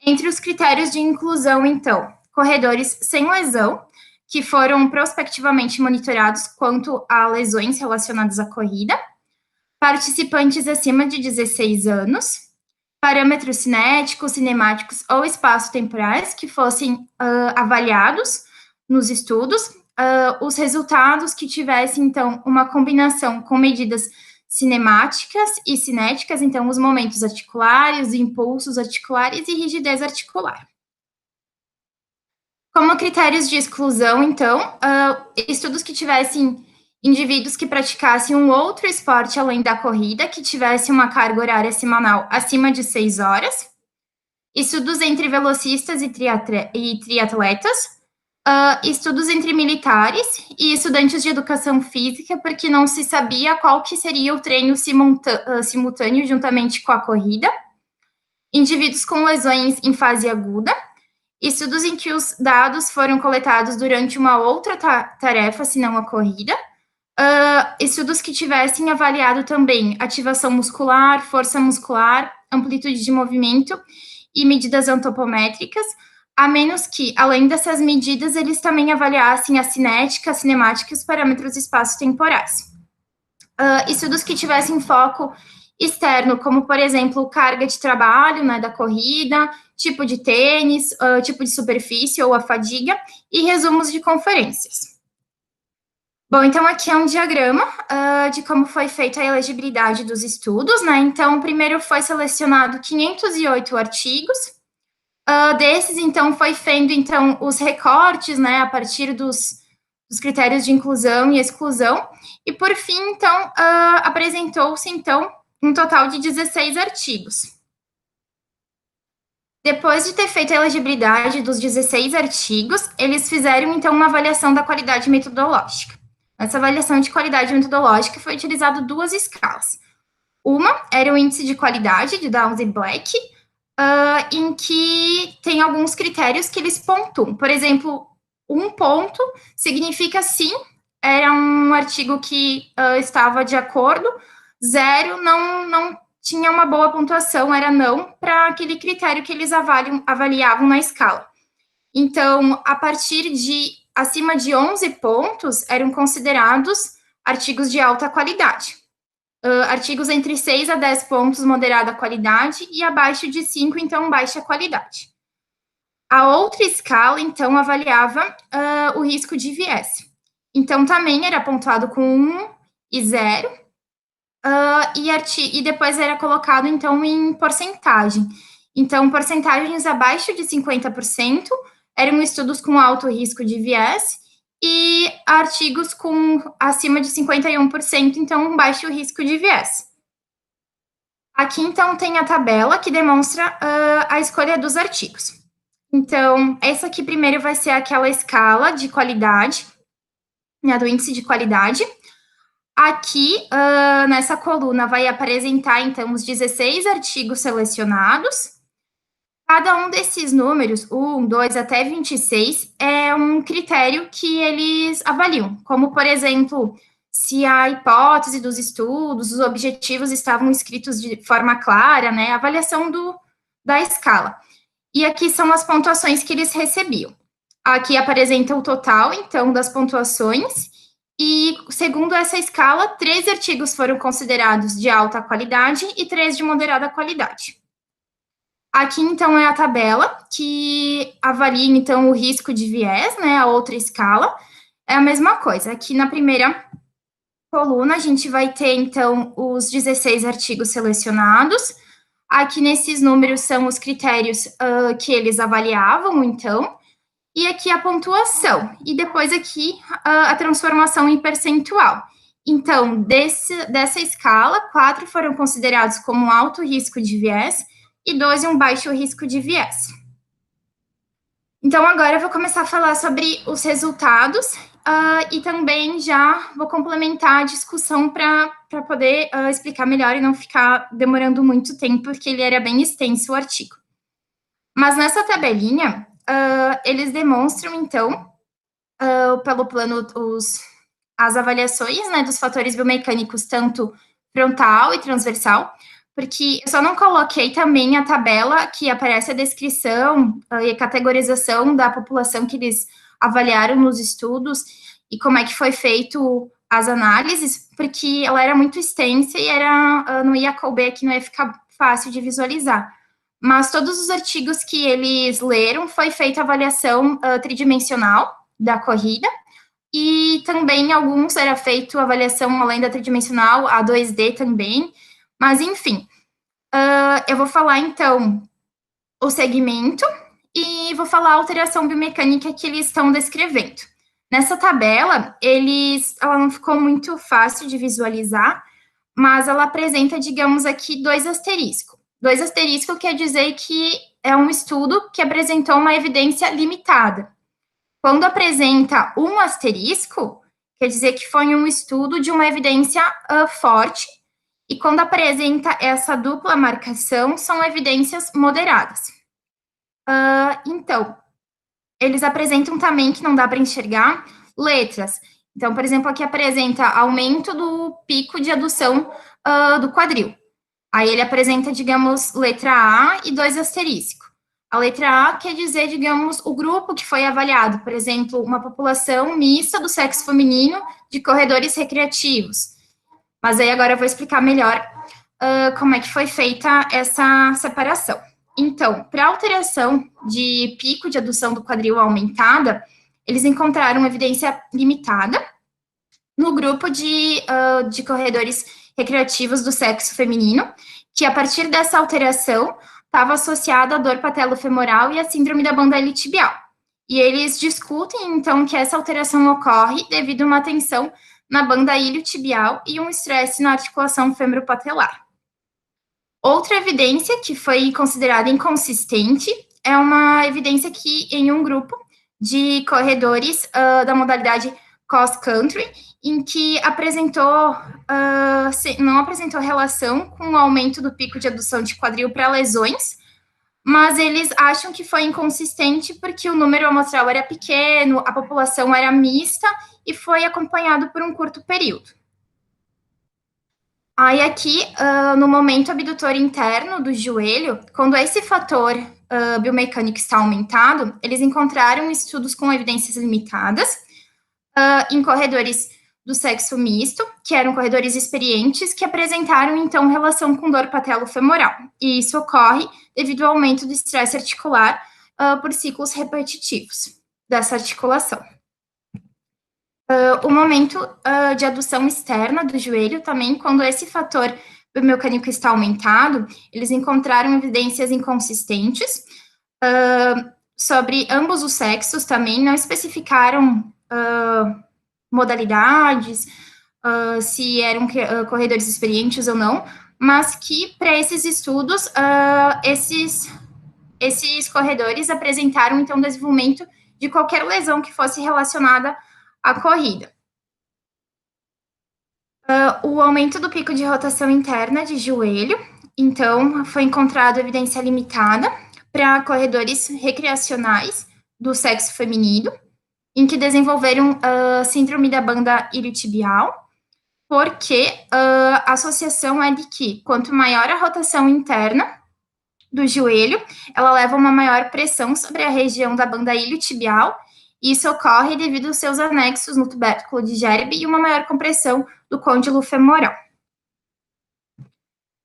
Entre os critérios de inclusão, então, corredores sem lesão, que foram prospectivamente monitorados quanto a lesões relacionadas à corrida, participantes acima de 16 anos, parâmetros cinéticos, cinemáticos ou espaço-temporais que fossem avaliados nos estudos, os resultados que tivessem, então, uma combinação com medidas cinemáticas e cinéticas, então, os momentos articulares, impulsos articulares e rigidez articular. Como critérios de exclusão, então, estudos que tivessem indivíduos que praticassem um outro esporte além da corrida, que tivesse uma carga horária semanal acima de 6 horas, estudos entre velocistas e triatletas, estudos entre militares e estudantes de educação física, porque não se sabia qual que seria o treino simultâneo juntamente com a corrida, indivíduos com lesões em fase aguda, estudos em que os dados foram coletados durante uma outra tarefa, senão a corrida, estudos que tivessem avaliado também ativação muscular, força muscular, amplitude de movimento e medidas antropométricas, a menos que, além dessas medidas, eles também avaliassem a cinética, a cinemática e os parâmetros espaço-temporais. Estudos que tivessem foco externo, como, por exemplo, carga de trabalho, né, da corrida, tipo de tênis, tipo de superfície ou a fadiga, e resumos de conferências. Bom, então aqui é um diagrama de como foi feita a elegibilidade dos estudos, né? Então, primeiro foi selecionado 508 artigos, desses, então, foi feito, então, os recortes, né, a partir dos critérios de inclusão e exclusão, e, por fim, então, apresentou-se, então, um total de 16 artigos. Depois de ter feito a elegibilidade dos 16 artigos, eles fizeram, então, uma avaliação da qualidade metodológica. Nessa avaliação de qualidade metodológica foi utilizado 2 escalas. Uma era o índice de qualidade de Downs e Black, em que tem alguns critérios que eles pontuam. Por exemplo, 1 ponto significa sim, era um artigo que estava de acordo, 0 não tinha uma boa pontuação, era não, para aquele critério que eles avaliavam na escala. Então, a partir de acima de 11 pontos, eram considerados artigos de alta qualidade. Artigos entre 6 a 10 pontos, moderada qualidade, e abaixo de 5, então, baixa qualidade. A outra escala, então, avaliava o risco de viés. Então, também era pontuado com 1 e 0, e depois era colocado, então, em porcentagem. Então, porcentagens abaixo de 50% eram estudos com alto risco de viés, e artigos com acima de 51%, então, baixo risco de viés. Aqui, então, tem a tabela que demonstra a escolha dos artigos. Então, essa aqui primeiro vai ser aquela escala de qualidade, né, do índice de qualidade. Aqui, nessa coluna, vai apresentar, então, os 16 artigos selecionados. Cada um desses números, 1, 2 até 26, é um critério que eles avaliam, como, por exemplo, se a hipótese dos estudos, os objetivos estavam escritos de forma clara, né, a avaliação da escala. E aqui são as pontuações que eles recebiam. Aqui apresenta o total, então, das pontuações, e, segundo essa escala, 3 artigos foram considerados de alta qualidade e 3 de moderada qualidade. Aqui, então, é a tabela que avalia, então, o risco de viés, né, a outra escala. É a mesma coisa. Aqui na primeira coluna, a gente vai ter, então, os 16 artigos selecionados. Aqui nesses números são os critérios que eles avaliavam, então. E aqui a pontuação. E depois aqui a transformação em percentual. Então, dessa escala, 4 foram considerados como alto risco de viés e 12 um baixo risco de viés. Então, agora eu vou começar a falar sobre os resultados e também já vou complementar a discussão para poder explicar melhor e não ficar demorando muito tempo, porque ele era bem extenso o artigo. Mas nessa tabelinha, eles demonstram, então, pelo plano, as avaliações, né, dos fatores biomecânicos, tanto frontal e transversal, porque eu só não coloquei também a tabela que aparece a descrição e a categorização da população que eles avaliaram nos estudos e como é que foi feito as análises, porque ela era muito extensa e não ia couber aqui, não ia ficar fácil de visualizar. Mas todos os artigos que eles leram, foi feita avaliação tridimensional da corrida, e também alguns era feito avaliação além da tridimensional, a 2D também, mas enfim, eu vou falar então o segmento e vou falar a alteração biomecânica que eles estão descrevendo. Nessa tabela, ela não ficou muito fácil de visualizar, mas ela apresenta, digamos aqui, 2 asteriscos. 2 asteriscos quer dizer que é um estudo que apresentou uma evidência limitada. Quando apresenta 1 asterisco, quer dizer que foi um estudo de uma evidência forte, e quando apresenta essa dupla marcação, são evidências moderadas. Então, eles apresentam também, que não dá para enxergar, letras. Então, por exemplo, aqui apresenta aumento do pico de adução do quadril. Aí ele apresenta, digamos, letra A e 2 asteriscos. A letra A quer dizer, digamos, o grupo que foi avaliado, por exemplo, uma população mista do sexo feminino de corredores recreativos. Mas aí agora eu vou explicar melhor como é que foi feita essa separação. Então, para alteração de pico de adução do quadril aumentada, eles encontraram evidência limitada no grupo de corredores recreativos do sexo feminino, que a partir dessa alteração estava associada à dor patelofemoral e à síndrome da banda iliotibial. E eles discutem, então, que essa alteração ocorre devido a uma tensão na banda iliotibial e um estresse na articulação femoropatelar. Outra evidência que foi considerada inconsistente é uma evidência que em um grupo de corredores da modalidade cross-country, em que não apresentou relação com o aumento do pico de adução de quadril para lesões, mas eles acham que foi inconsistente porque o número amostral era pequeno, a população era mista e foi acompanhado por um curto período. Aí aqui, no momento abdutor interno do joelho, quando esse fator biomecânico está aumentado, eles encontraram estudos com evidências limitadas em corredores do sexo misto, que eram corredores experientes, que apresentaram, então, relação com dor patelofemoral. E isso ocorre devido ao aumento do estresse articular por ciclos repetitivos dessa articulação. O momento de adução externa do joelho também, quando esse fator biomecânico está aumentado, eles encontraram evidências inconsistentes sobre ambos os sexos também, não especificaram modalidades, se eram corredores experientes ou não, mas que para esses estudos, esses corredores apresentaram, então, desenvolvimento de qualquer lesão que fosse relacionada à corrida. O aumento do pico de rotação interna de joelho, então, foi encontrado evidência limitada para corredores recreacionais do sexo feminino, em que desenvolveram síndrome da banda iliotibial, porque a associação é de que quanto maior a rotação interna do joelho, ela leva uma maior pressão sobre a região da banda iliotibial, e isso ocorre devido aos seus anexos no tubérculo de Gerbe e uma maior compressão do côndilo femoral.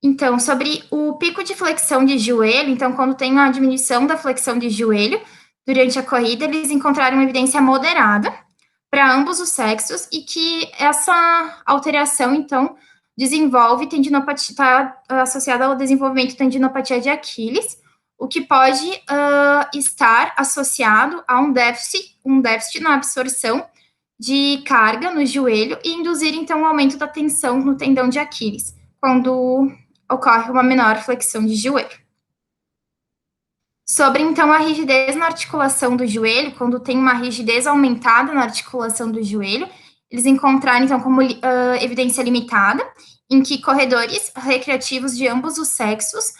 Então, sobre o pico de flexão de joelho, então, quando tem uma diminuição da flexão de joelho durante a corrida, eles encontraram uma evidência moderada para ambos os sexos e que essa alteração, então, desenvolve tendinopatia, está associada ao desenvolvimento de tendinopatia de Aquiles, o que pode estar associado a um déficit na absorção de carga no joelho e induzir, então, um aumento da tensão no tendão de Aquiles, quando ocorre uma menor flexão de joelho. Sobre, então, a rigidez na articulação do joelho, quando tem uma rigidez aumentada na articulação do joelho, eles encontraram, então, como evidência limitada, em que corredores recreativos de ambos os sexos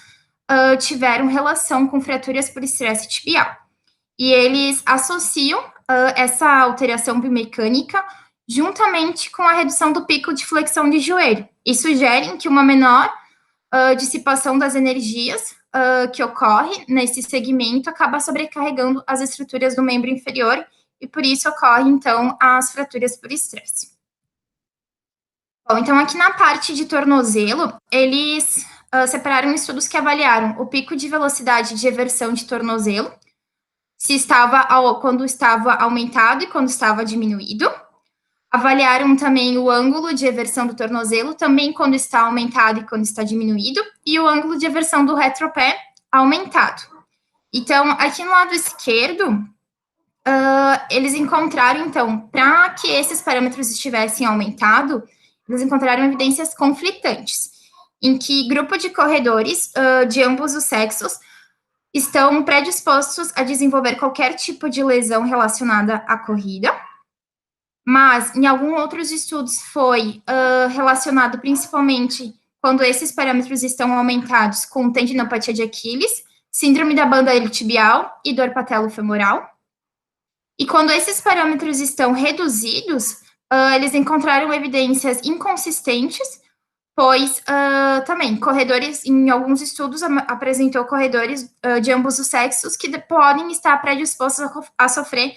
tiveram relação com fraturas por estresse tibial. E eles associam essa alteração biomecânica juntamente com a redução do pico de flexão de joelho, e sugerem que uma menor dissipação das energias que ocorre nesse segmento acaba sobrecarregando as estruturas do membro inferior, e por isso ocorre, então, as fraturas por estresse. Bom, então, aqui na parte de tornozelo, eles separaram estudos que avaliaram o pico de velocidade de eversão de tornozelo, quando estava aumentado e quando estava diminuído. Avaliaram também o ângulo de eversão do tornozelo, também quando está aumentado e quando está diminuído, e o ângulo de eversão do retropé aumentado. Então, aqui no lado esquerdo, eles encontraram, então, para que esses parâmetros estivessem aumentados, eles encontraram evidências conflitantes, em que grupo de corredores de ambos os sexos estão predispostos a desenvolver qualquer tipo de lesão relacionada à corrida, mas em alguns outros estudos foi relacionado principalmente quando esses parâmetros estão aumentados com tendinopatia de Aquiles, síndrome da banda iliotibial e dor patelofemoral. E quando esses parâmetros estão reduzidos, eles encontraram evidências inconsistentes, pois também corredores, em alguns estudos, apresentou corredores de ambos os sexos que podem estar predispostos a sofrer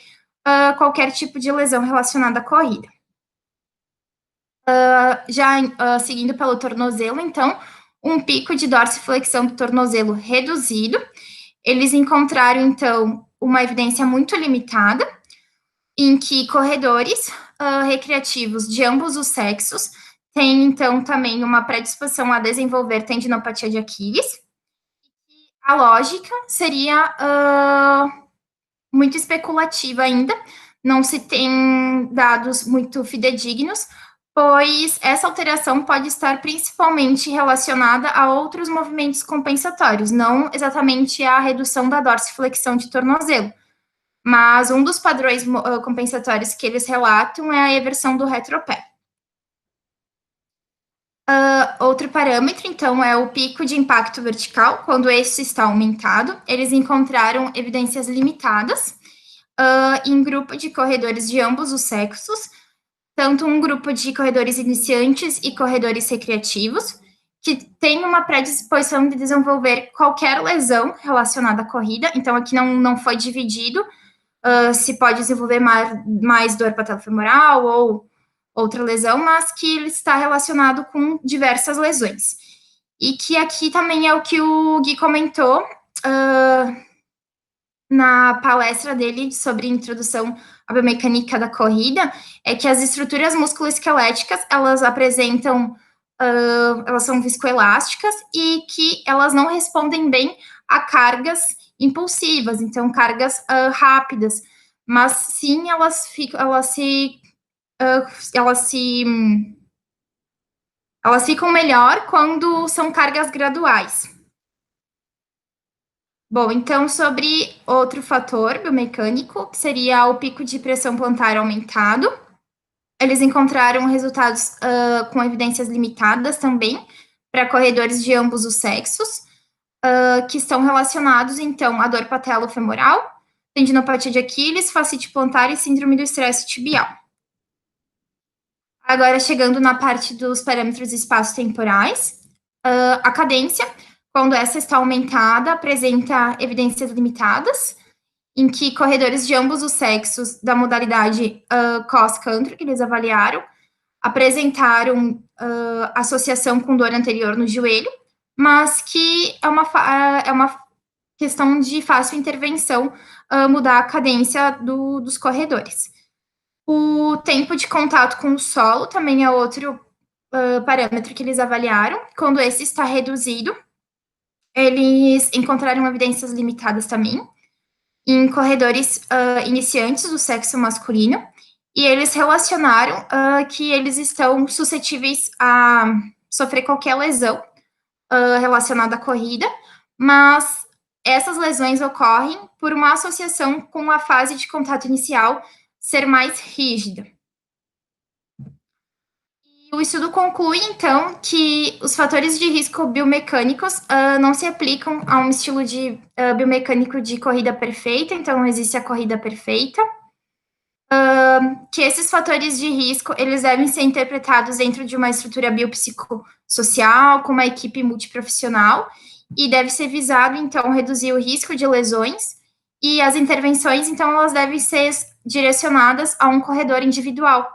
qualquer tipo de lesão relacionada à corrida. Seguindo pelo tornozelo, então, um pico de dorsiflexão do tornozelo reduzido. Eles encontraram, então, uma evidência muito limitada, em que corredores recreativos de ambos os sexos têm, então, também uma predisposição a desenvolver tendinopatia de Aquiles. A lógica seria muito especulativa ainda, não se tem dados muito fidedignos, pois essa alteração pode estar principalmente relacionada a outros movimentos compensatórios, não exatamente a redução da dorsiflexão de tornozelo, mas um dos padrões compensatórios que eles relatam é a eversão do retropé. Outro parâmetro, então, é o pico de impacto vertical, quando esse está aumentado. Eles encontraram evidências limitadas em grupo de corredores de ambos os sexos, tanto um grupo de corredores iniciantes e corredores recreativos, que tem uma predisposição de desenvolver qualquer lesão relacionada à corrida. Então, aqui não foi dividido se pode desenvolver mais dor patelofemoral ou outra lesão, mas que ele está relacionado com diversas lesões. E que aqui também é o que o Gui comentou na palestra dele sobre introdução à biomecânica da corrida, é que as estruturas musculoesqueléticas, elas apresentam, elas são viscoelásticas e que elas não respondem bem a cargas impulsivas, então cargas rápidas, mas sim elas ficam melhor quando são cargas graduais. Bom, então, sobre outro fator biomecânico, que seria o pico de pressão plantar aumentado, eles encontraram resultados com evidências limitadas também para corredores de ambos os sexos, que estão relacionados, então, à dor patelofemoral, tendinopatia de Aquiles, fascite plantar e síndrome do estresse tibial. Agora, chegando na parte dos parâmetros espaço-temporais, a cadência, quando essa está aumentada, apresenta evidências limitadas, em que corredores de ambos os sexos da modalidade cross-country, que eles avaliaram, apresentaram associação com dor anterior no joelho, mas que é uma questão de fácil intervenção mudar a cadência dos corredores. O tempo de contato com o solo também é outro parâmetro que eles avaliaram. Quando esse está reduzido, eles encontraram evidências limitadas também em corredores iniciantes do sexo masculino, e eles relacionaram que eles estão suscetíveis a sofrer qualquer lesão relacionada à corrida, mas essas lesões ocorrem por uma associação com a fase de contato inicial ser mais rígida. E o estudo conclui, então, que os fatores de risco biomecânicos não se aplicam a um estilo de biomecânico de corrida perfeita, então não existe a corrida perfeita, que esses fatores de risco, eles devem ser interpretados dentro de uma estrutura biopsicossocial, com uma equipe multiprofissional, e deve ser visado, então, reduzir o risco de lesões, e as intervenções, então, elas devem ser direcionadas a um corredor individual,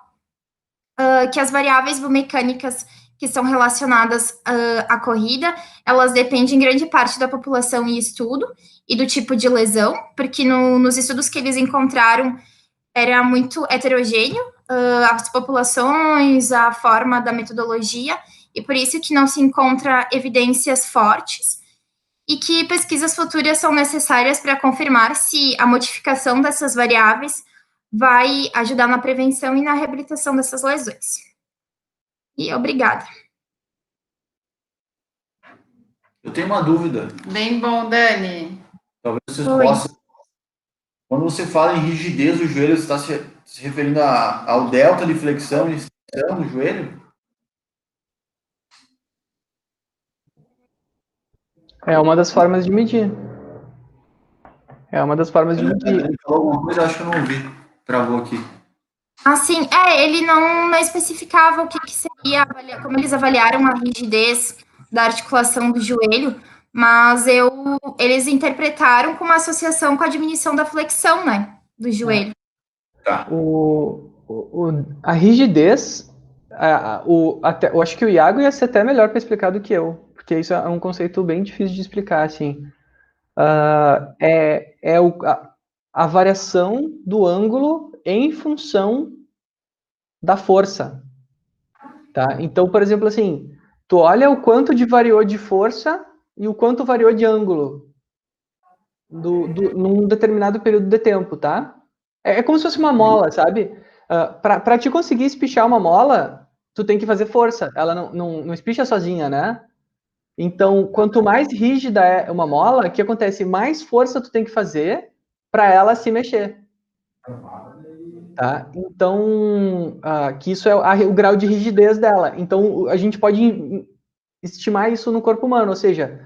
que as variáveis biomecânicas que são relacionadas à corrida, elas dependem em grande parte da população e estudo, e do tipo de lesão, porque nos estudos que eles encontraram, era muito heterogêneo, as populações, a forma da metodologia, e por isso que não se encontra evidências fortes, e que pesquisas futuras são necessárias para confirmar se a modificação dessas variáveis vai ajudar na prevenção e na reabilitação dessas lesões. E obrigada. Eu tenho uma dúvida. Bem bom, Dani. Talvez vocês possam. Quando você fala em rigidez do joelho, você está se referindo ao delta de flexão e extensão do joelho? É uma das formas de medir. É uma das formas de medir. Ele falou alguma coisa, acho que eu não ouvi. Travou aqui. Assim, ele não especificava o que seria, como eles avaliaram a rigidez da articulação do joelho, mas eles interpretaram como uma associação com a diminuição da flexão, né, do joelho. Tá. A rigidez, eu acho que o Iago ia ser até melhor para explicar do que eu, porque isso é um conceito bem difícil de explicar, assim. A variação do ângulo em função da força, tá? Então, por exemplo, assim, tu olha o quanto variou de força e o quanto variou de ângulo num determinado período de tempo, tá? É como se fosse uma mola, sabe? Para te conseguir espichar uma mola, tu tem que fazer força. Ela não espicha sozinha, né? Então, quanto mais rígida é uma mola, o que acontece? Mais força tu tem que fazer para ela se mexer. Tá? Então, que isso é o grau de rigidez dela. Então, a gente pode estimar isso no corpo humano, ou seja,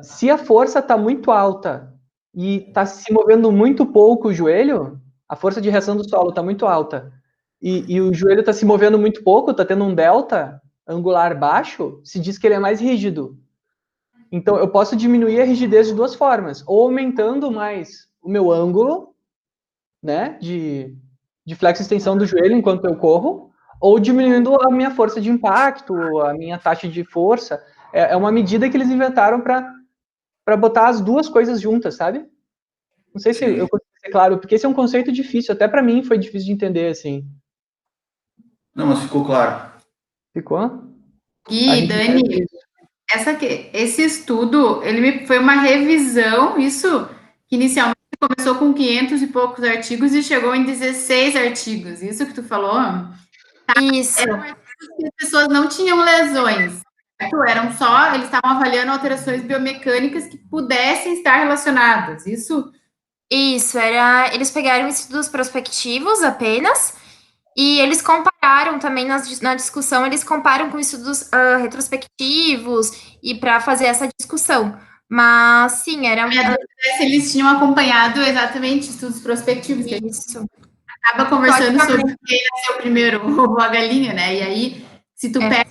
se a força está muito alta e está se movendo muito pouco o joelho, a força de reação do solo está muito alta, e o joelho está se movendo muito pouco, está tendo um delta angular baixo, se diz que ele é mais rígido. Então, eu posso diminuir a rigidez de duas formas, ou aumentando mais o meu ângulo, né, de flexo e extensão do joelho enquanto eu corro, ou diminuindo a minha força de impacto, a minha taxa de força. É uma medida que eles inventaram para botar as duas coisas juntas, sabe? Não sei se eu consegui ser claro, porque esse é um conceito difícil, até para mim foi difícil de entender, assim. Não, mas ficou claro. Ficou? E, Dani, esse estudo, foi uma revisão, isso que inicialmente começou com 500 e poucos artigos e chegou em 16 artigos. Isso que tu falou? Isso. Eram artigos que as pessoas não tinham lesões. Eles estavam avaliando alterações biomecânicas que pudessem estar relacionadas. Isso, eles pegaram estudos prospectivos apenas, e eles compararam também na discussão, eles comparam com estudos retrospectivos e para fazer essa discussão. Mas, sim, era... Minha dúvida é se eles tinham acompanhado exatamente estudos prospectivos, que a gente Isso. acaba conversando sobre quem nasceu primeiro, o ovo ou a galinha, né? E aí, se tu pega,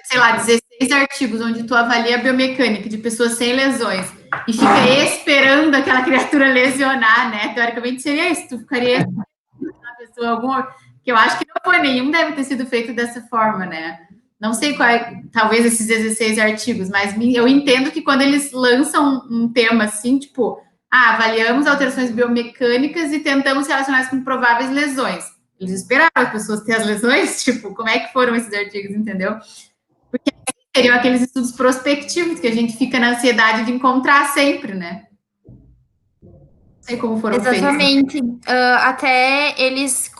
sei lá, 16 artigos onde tu avalia a biomecânica de pessoas sem lesões e fica esperando aquela criatura lesionar, né? Teoricamente seria isso, tu ficaria esperando uma pessoa, alguma... que eu acho que não foi, nenhum deve ter sido feito dessa forma, né? Não sei qual é, talvez esses 16 artigos, mas eu entendo que quando eles lançam um tema assim, tipo, avaliamos alterações biomecânicas e tentamos relacionar com prováveis lesões. Eles esperaram as pessoas ter as lesões? Tipo, como é que foram esses artigos, entendeu? Porque seriam aqueles estudos prospectivos que a gente fica na ansiedade de encontrar sempre, né? Não sei como foram feitos. Exatamente. Até eles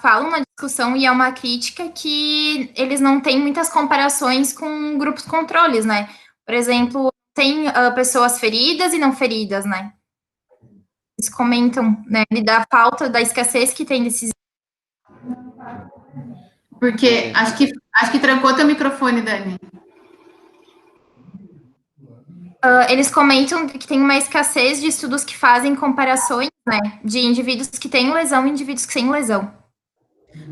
falam na discussão, e é uma crítica, que eles não têm muitas comparações com grupos controles, né? Por exemplo, tem pessoas feridas e não feridas, né? Eles comentam, né, da falta, da escassez que tem desses... Porque acho que trancou teu microfone, Dani. Eles comentam que tem uma escassez de estudos que fazem comparações, né, de indivíduos que têm lesão e indivíduos que sem lesão.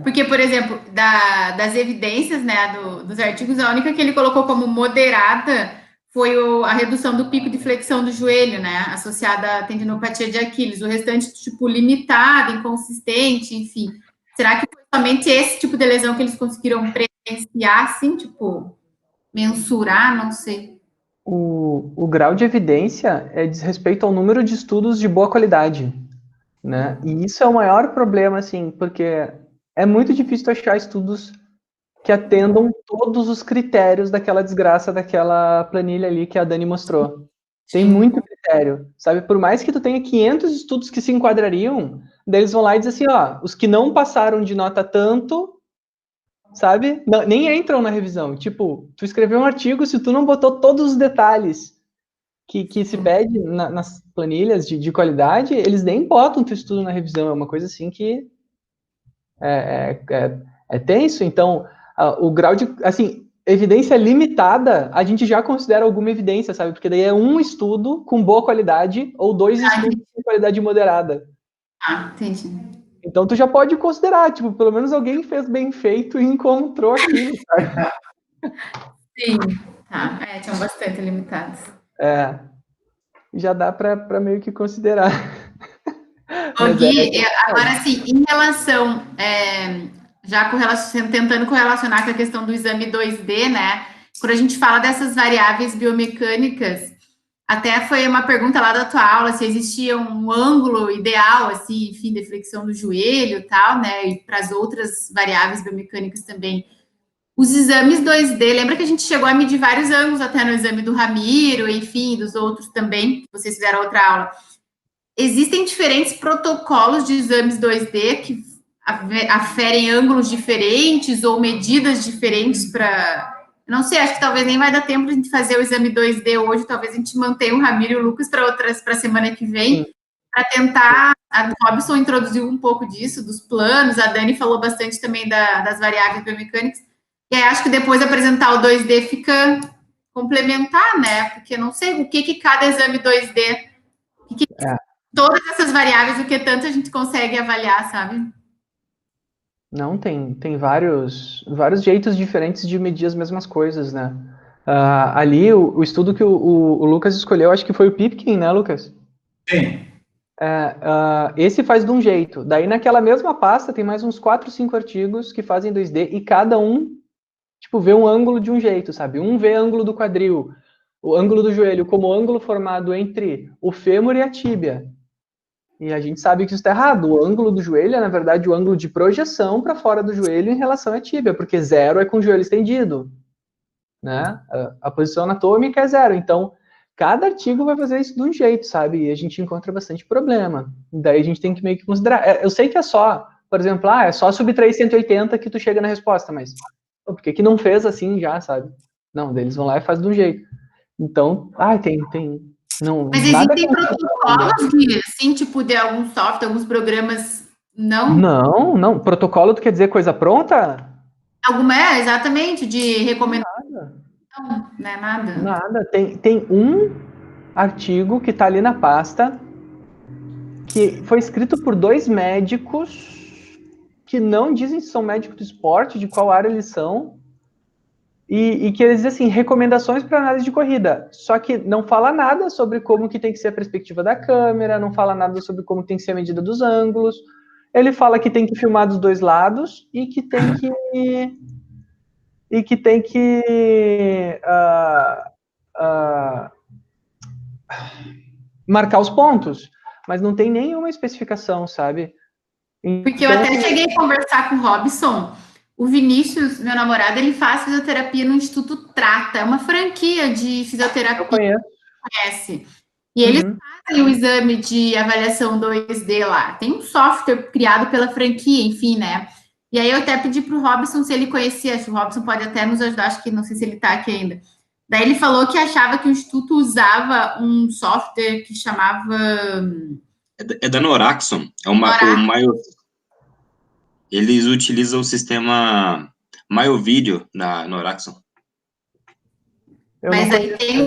Porque, por exemplo, das evidências, né, dos artigos, a única que ele colocou como moderada foi a redução do pico de flexão do joelho, né, associada à tendinopatia de Aquiles. O restante, tipo, limitado, inconsistente, enfim. Será que foi somente esse tipo de lesão que eles conseguiram presenciar, assim, tipo, mensurar? Não sei. O grau de evidência diz respeito ao número de estudos de boa qualidade, né? E isso é o maior problema, assim, porque é muito difícil achar estudos que atendam todos os critérios daquela desgraça, daquela planilha ali que a Dani mostrou. Tem muito critério, sabe? Por mais que tu tenha 500 estudos que se enquadrariam, daí eles vão lá e dizem assim, ó, os que não passaram de nota tanto, sabe? Não, nem entram na revisão. Tipo, tu escreveu um artigo, se tu não botou todos os detalhes que se pede nas planilhas de qualidade, eles nem botam teu estudo na revisão. É uma coisa assim que é tenso. Então, o grau de, assim, evidência limitada, a gente já considera alguma evidência, sabe? Porque daí é um estudo com boa qualidade ou 2 estudos com qualidade moderada. Entendi. Então, tu já pode considerar, tipo, pelo menos alguém fez bem feito e encontrou aquilo, sabe? Sim, tá. Tinham bastante limitados. Já dá para meio que considerar. Gui, agora sim, em relação, já tentando correlacionar com a questão do exame 2D, né? Quando a gente fala dessas variáveis biomecânicas, até foi uma pergunta lá da tua aula, se existia um ângulo ideal, assim, enfim, de flexão do joelho e tal, né? E para as outras variáveis biomecânicas também. Os exames 2D, lembra que a gente chegou a medir vários ângulos até no exame do Ramiro, enfim, dos outros também, que vocês fizeram outra aula. Existem diferentes protocolos de exames 2D que aferem ângulos diferentes ou medidas diferentes para... Não sei, acho que talvez nem vai dar tempo de a gente fazer o exame 2D hoje, talvez a gente mantenha o Ramiro e o Lucas para a semana que vem, para tentar... A Robson introduziu um pouco disso, dos planos, a Dani falou bastante também das variáveis biomecânicas, e aí acho que depois apresentar o 2D fica complementar, né? Porque não sei o que cada exame 2D... Todas essas variáveis, o que tanto a gente consegue avaliar, sabe? Não, tem vários jeitos diferentes de medir as mesmas coisas, né? Ali, o estudo que o Lucas escolheu, acho que foi o Pipkin, né, Lucas? Sim. Esse faz de um jeito. Daí, naquela mesma pasta, tem mais uns 4, 5 artigos que fazem 2D, e cada um, tipo, vê um ângulo de um jeito, sabe? Um vê ângulo do quadril, o ângulo do joelho, como ângulo formado entre o fêmur e a tíbia. E a gente sabe que isso está errado. O ângulo do joelho é, na verdade, o ângulo de projeção para fora do joelho em relação à tíbia, porque 0 é com o joelho estendido, né? A posição anatômica é 0. Então, cada artigo vai fazer isso de um jeito, sabe? E a gente encontra bastante problema. Daí a gente tem que meio que considerar. Eu sei que é só, por exemplo, é só subtrair 180 que tu chega na resposta, mas por que não fez assim já, sabe? Não, daí eles vão lá e fazem de um jeito. Então, tem... Não, mas existem protocolos que, assim, tipo, de algum software, alguns programas, não? Não. Protocolo, tu quer dizer coisa pronta? Exatamente, de recomendação. Não, não é nada. Nada. Tem um artigo que está ali na pasta, que foi escrito por 2 médicos que não dizem se são médicos do esporte, de qual área eles são, e que eles dizem assim, recomendações para análise de corrida, só que não fala nada sobre como que tem que ser a perspectiva da câmera, não fala nada sobre como tem que ser a medida dos ângulos, ele fala que tem que filmar dos 2 lados e que tem que marcar os pontos, mas não tem nenhuma especificação, sabe? Porque eu até cheguei a conversar com o Robson. O Vinícius, meu namorado, ele faz fisioterapia no Instituto Trata, é uma franquia de fisioterapia. Eu conheço. Conhece. E eles fazem o exame de avaliação 2D lá. Tem um software criado pela franquia, enfim, né? E aí eu até pedi para o Robson se ele conhecia, acho que o Robson pode até nos ajudar, acho que não sei se ele está aqui ainda. Daí ele falou que achava que o Instituto usava um software que chamava... É da Noraxon. É o maior... Eles utilizam o sistema MyoVideo da Noraxon. Mas aí tem...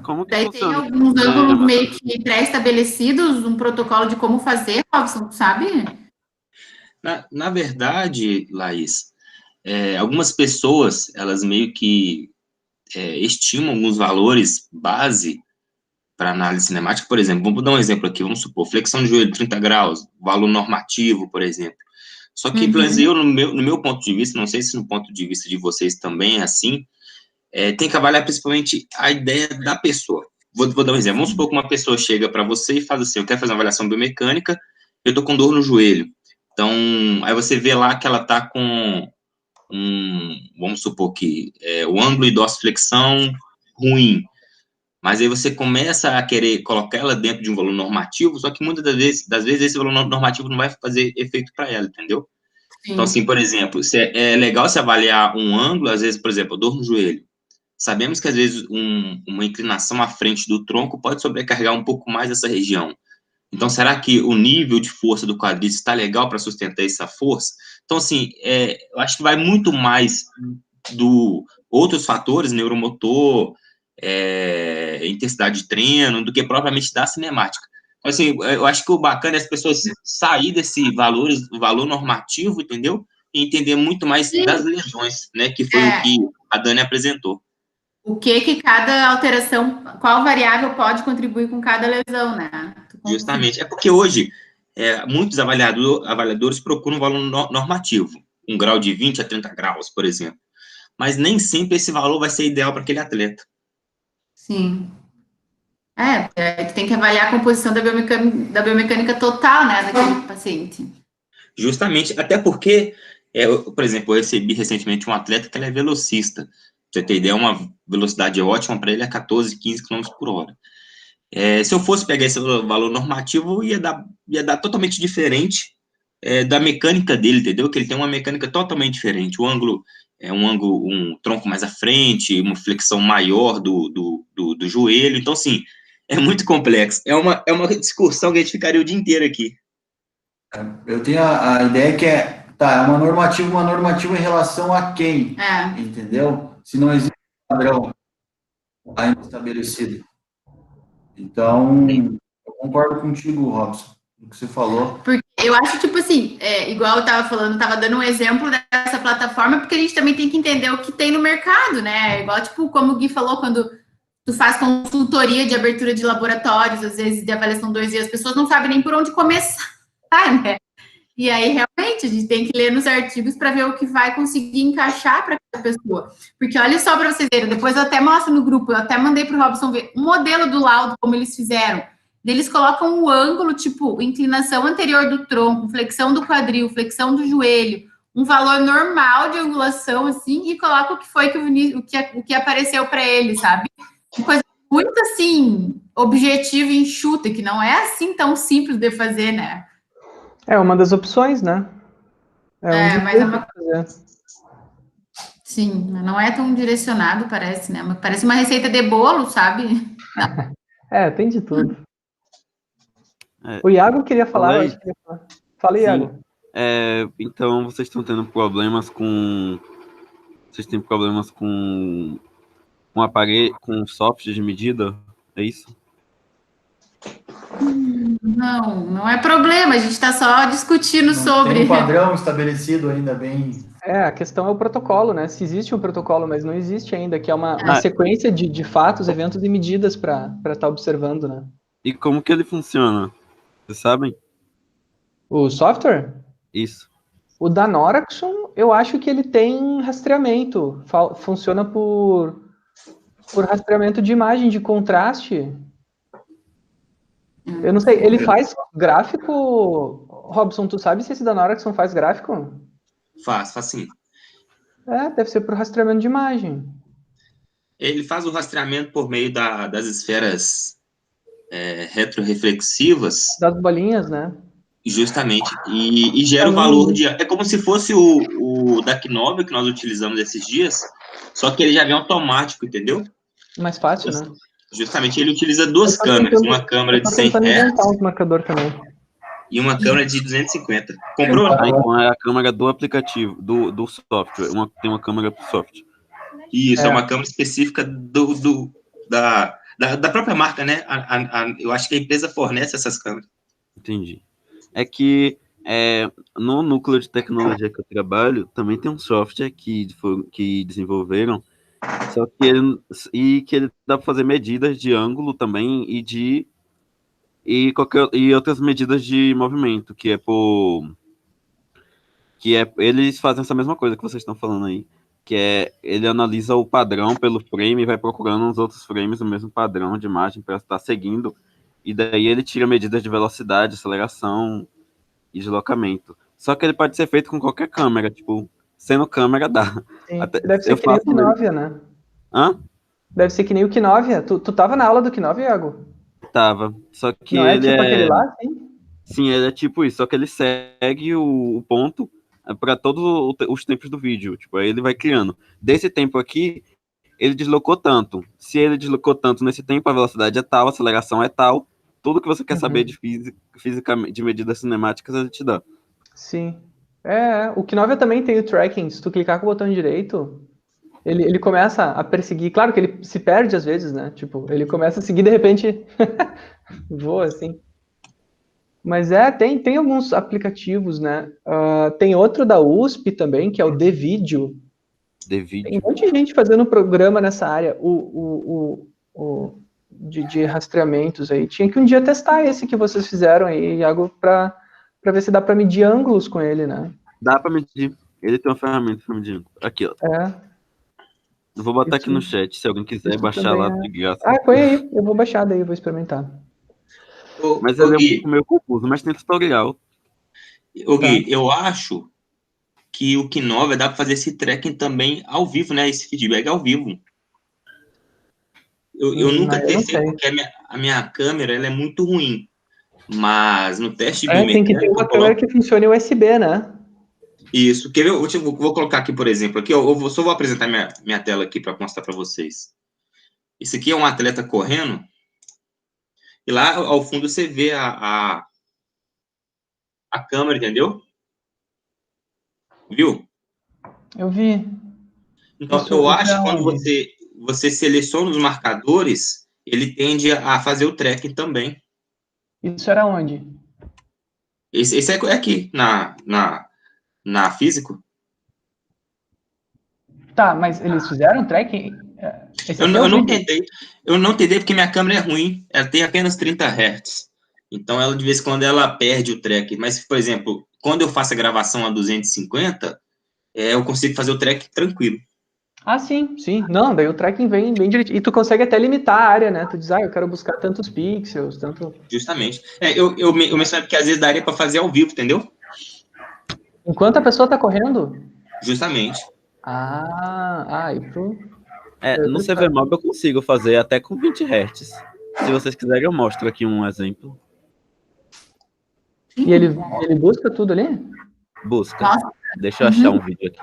Como que daí funciona? Tem alguns ângulos meio que pré-estabelecidos, um protocolo de como fazer, Robson, sabe? Na verdade, Laís, algumas pessoas, elas meio que estimam alguns valores base para análise cinemática. Por exemplo, vamos dar um exemplo aqui, vamos supor, flexão de joelho 30 graus, valor normativo, por exemplo. Só que, pelo menos eu, no meu ponto de vista, não sei se no ponto de vista de vocês também é assim, tem que avaliar principalmente a ideia da pessoa. Vou dar um exemplo. Vamos supor que uma pessoa chega para você e faz assim, eu quero fazer uma avaliação biomecânica, eu tô com dor no joelho. Então, aí você vê lá que ela tá com vamos supor que o ângulo e dorsiflexão ruim. Mas aí você começa a querer colocar ela dentro de um valor normativo, só que muitas das vezes esse valor normativo não vai fazer efeito para ela, entendeu? Sim. Então, assim, por exemplo, é legal se avaliar um ângulo, às vezes, por exemplo, dor no joelho. Sabemos que, às vezes, uma inclinação à frente do tronco pode sobrecarregar um pouco mais essa região. Então, será que o nível de força do quadríceps está legal para sustentar essa força? Então, assim, eu acho que vai muito mais do outros fatores, neuromotor, intensidade de treino, do que propriamente da cinemática. Então, assim, eu acho que o bacana é as pessoas sair desse valor normativo, entendeu? E entender muito mais das lesões, né? Que foi o que a Dani apresentou. O que cada alteração, qual variável pode contribuir com cada lesão, né? Justamente. É porque hoje, muitos avaliadores procuram um valor normativo, um grau de 20 a 30 graus, por exemplo. Mas nem sempre esse valor vai ser ideal para aquele atleta. Sim. Tu tem que avaliar a composição da biomecânica total, né, daquele paciente. Justamente, até porque, por exemplo, eu recebi recentemente um atleta que ele é velocista. Pra você ter ideia, uma velocidade ótima para ele é 14, 15 km por hora. Se eu fosse pegar esse valor normativo, ia dar totalmente diferente da mecânica dele, entendeu? Que ele tem uma mecânica totalmente diferente. O ângulo é um tronco mais à frente, uma flexão maior do joelho. Então, assim, é muito complexo. É uma discussão que a gente ficaria o dia inteiro aqui. Eu tenho a ideia que é uma normativa em relação a quem, entendeu? Se não existe um padrão ainda estabelecido. Então, eu concordo contigo, Robson, no que você falou. Porque eu acho, tipo assim, igual eu estava falando, estava dando um exemplo dessa plataforma, porque a gente também tem que entender o que tem no mercado, né? Igual, tipo, como o Gui falou, quando tu faz consultoria de abertura de laboratórios, às vezes de avaliação 2D, as pessoas não sabem nem por onde começar, né? E aí, realmente, a gente tem que ler nos artigos para ver o que vai conseguir encaixar para cada pessoa. Porque olha só para vocês verem, depois eu até mostro no grupo, eu até mandei para o Robson ver um modelo do laudo, como eles fizeram. Eles colocam o ângulo, tipo, inclinação anterior do tronco, flexão do quadril, flexão do joelho, um valor normal de angulação, assim, e colocam o que foi o que apareceu para ele, sabe? Uma coisa muito, assim, objetiva e enxuta, que não é assim tão simples de fazer, né? É uma das opções, né? Mas é uma coisa. Sim, não é tão direcionado, parece, né? Parece uma receita de bolo, sabe? Tem de tudo. O Iago queria falar, eu acho que queria falar. Fala, Iago. Então, vocês estão tendo problemas com... Vocês têm problemas com aparelho, com software de medida? É isso? Não é problema, a gente está só discutindo sobre. Tem um padrão estabelecido ainda bem. A questão é o protocolo, né? Se existe um protocolo, mas não existe ainda, que é uma sequência de fatos, eventos e medidas para estar observando, né? E como que ele funciona? Vocês sabem? O software? Isso. O da Noraxon, eu acho que ele tem rastreamento. Funciona por rastreamento de imagem, de contraste. Eu não sei, ele faz gráfico... Robson, tu sabe se esse da Noraxon faz gráfico? Faz sim. Deve ser por rastreamento de imagem. Ele faz o rastreamento por meio das esferas retroreflexivas. Das bolinhas, né? Justamente. E gera o valor de... É como se fosse o DAC9 que nós utilizamos esses dias, só que ele já vem automático, entendeu? Mais fácil, né? Justamente, ele utiliza duas câmeras. Uma câmera de 100 Hz um marcador também. E uma câmera de 250. Comprou? Então é a câmera do aplicativo, do software. Tem uma câmera pro software. Isso, é uma câmera específica da própria marca, né? Eu acho que a empresa fornece essas câmeras. Entendi. É que no núcleo de tecnologia que eu trabalho, também tem um software que desenvolveram, só que ele dá para fazer medidas de ângulo também e outras medidas de movimento, eles fazem essa mesma coisa que vocês estão falando aí, ele analisa o padrão pelo frame e vai procurando uns outros frames do mesmo padrão de imagem para estar seguindo, e daí ele tira medidas de velocidade, aceleração e deslocamento. Só que ele pode ser feito com qualquer câmera, tipo, sendo câmera dá. Deve ser que nem o Kinovia, né? Hã? Deve ser que nem o Kinovia. Tu tava na aula do Kinovia, Iago? Tava. Só que não ele tipo aquele lá, sim? Sim, ele é tipo isso, só que ele segue o ponto para todos os tempos do vídeo. Tipo, aí ele vai criando. Desse tempo aqui, ele deslocou tanto. Se ele deslocou tanto nesse tempo, a velocidade é tal, a aceleração é tal. Tudo que você quer saber de física, de medidas cinemáticas, ele te dá. Sim. O Kinovia também tem o tracking. Se tu clicar com o botão direito, ele começa a perseguir. Claro que ele se perde às vezes, né? Tipo, ele começa a seguir, de repente, voa, assim. Mas tem alguns aplicativos, né? Tem outro da USP também, que é o DVideo. Tem um monte de gente fazendo programa nessa área de rastreamentos aí. Tinha que um dia testar esse que vocês fizeram aí, Iago, para ver se dá para medir ângulos com ele, né? Dá para medir. Ele tem uma ferramenta para medir. Aqui, ó. Eu vou botar aqui no chat, se alguém quiser baixar lá de graça. Põe aí. Eu vou baixar daí, vou experimentar. Mas ele é um pouco meio confuso, mas tem tutorial. Gui, eu acho que o Kinovia dá para fazer esse tracking também ao vivo, né? Esse feedback ao vivo. Eu nunca testei, porque a minha câmera ela é muito ruim. Mas no teste tem que ter uma câmera que funcione USB, né? Isso. Quer ver? Vou colocar aqui, por exemplo, aqui, eu só vou apresentar minha tela aqui para mostrar para vocês. Esse aqui é um atleta correndo. E lá ao fundo você vê a câmera, entendeu? Viu? Eu vi. Então, eu acho que quando você seleciona os marcadores, ele tende a fazer o tracking também. Isso era onde? Esse é aqui, na Físico. Tá, mas eles fizeram tracking? Eu não tentei porque minha câmera é ruim. Ela tem apenas 30 Hz. Então, ela, de vez em quando, ela perde o track. Mas, por exemplo, quando eu faço a gravação a 250, eu consigo fazer o track tranquilo. Sim. Não, daí o tracking vem bem direitinho. E tu consegue até limitar a área, né? Tu diz, eu quero buscar tantos pixels, tanto... Justamente. Eu mencionei porque às vezes daria para fazer ao vivo, entendeu? Enquanto a pessoa tá correndo? Justamente. E pro... no CV Mob eu consigo fazer até com 20 Hz. Se vocês quiserem, eu mostro aqui um exemplo. E ele busca tudo ali? Busca. Nossa. Deixa eu achar um vídeo aqui.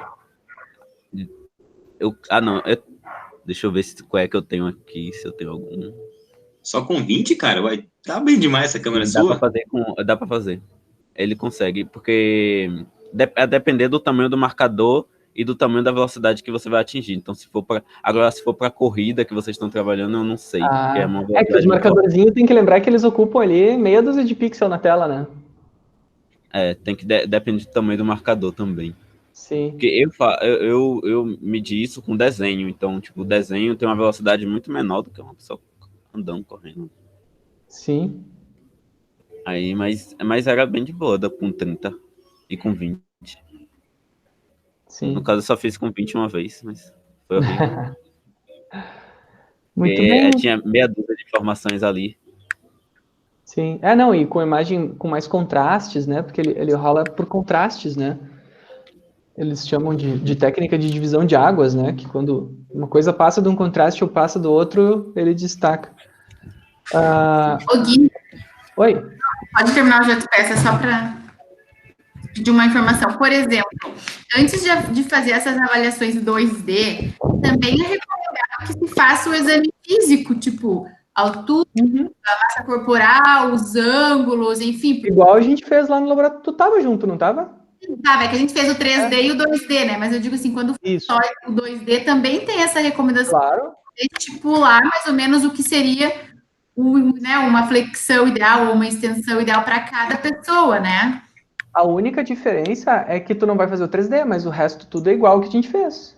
Deixa eu ver qual é que eu tenho aqui, se eu tenho algum. Só com 20, cara? Tá bem demais essa câmera sua. Dá pra fazer. Ele consegue, porque a depender do tamanho do marcador e do tamanho da velocidade que você vai atingir. Então, se for para corrida que vocês estão trabalhando, eu não sei. É que os marcadorzinhos tem que lembrar que eles ocupam ali meia dúzia de pixel na tela, né? Tem que depende do tamanho do marcador também. Sim. Porque eu medi isso com desenho, então, tipo, o desenho tem uma velocidade muito menor do que uma pessoa andando, correndo. Sim. Aí, mas era bem de boa, com 30 e com 20. Sim. No caso, eu só fiz com 20 uma vez, mas foi horrível. Muito bem. Tinha meia dúzia de informações ali. Sim. Não, e com imagem com mais contrastes, né? Porque ele rola por contrastes, né? Eles chamam de técnica de divisão de águas, né? Que quando uma coisa passa de um contraste ou passa do outro, ele destaca. Ô, Gui. Oi. Pode terminar o JPS, só para pedir uma informação. Por exemplo, antes de fazer essas avaliações 2D, também é recomendado que se faça o exame físico, tipo, altura, a massa corporal, os ângulos, enfim. Igual a gente fez lá no laboratório. Tu tava junto, não tava? Tava, é que a gente fez o 3D e o 2D, né? Mas eu digo assim, quando só o 2D também tem essa recomendação. Claro. De estipular mais ou menos o que seria uma flexão ideal ou uma extensão ideal para cada pessoa, né? A única diferença é que tu não vai fazer o 3D, mas o resto tudo é igual que a gente fez.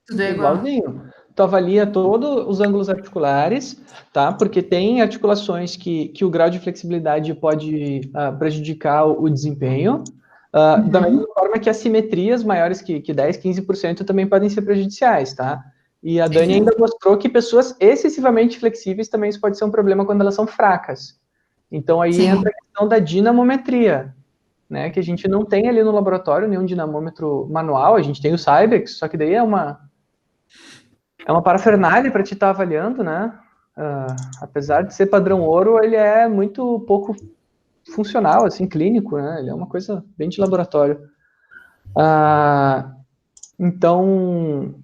Tudo é igual. Igualzinho. Tu avalia todos os ângulos articulares, tá? Porque tem articulações que o grau de flexibilidade pode prejudicar o desempenho. Da mesma forma que assimetrias maiores que 10, 15% também podem ser prejudiciais, tá? E a Dani ainda mostrou que pessoas excessivamente flexíveis também isso pode ser um problema quando elas são fracas. Então aí entra a questão da dinamometria, né? Que a gente não tem ali no laboratório nenhum dinamômetro manual, a gente tem o Cybex, só que daí é uma parafernália para te estar avaliando, né? Apesar de ser padrão ouro, ele é muito pouco funcional, assim, clínico, né? Ele é uma coisa bem de laboratório. Então,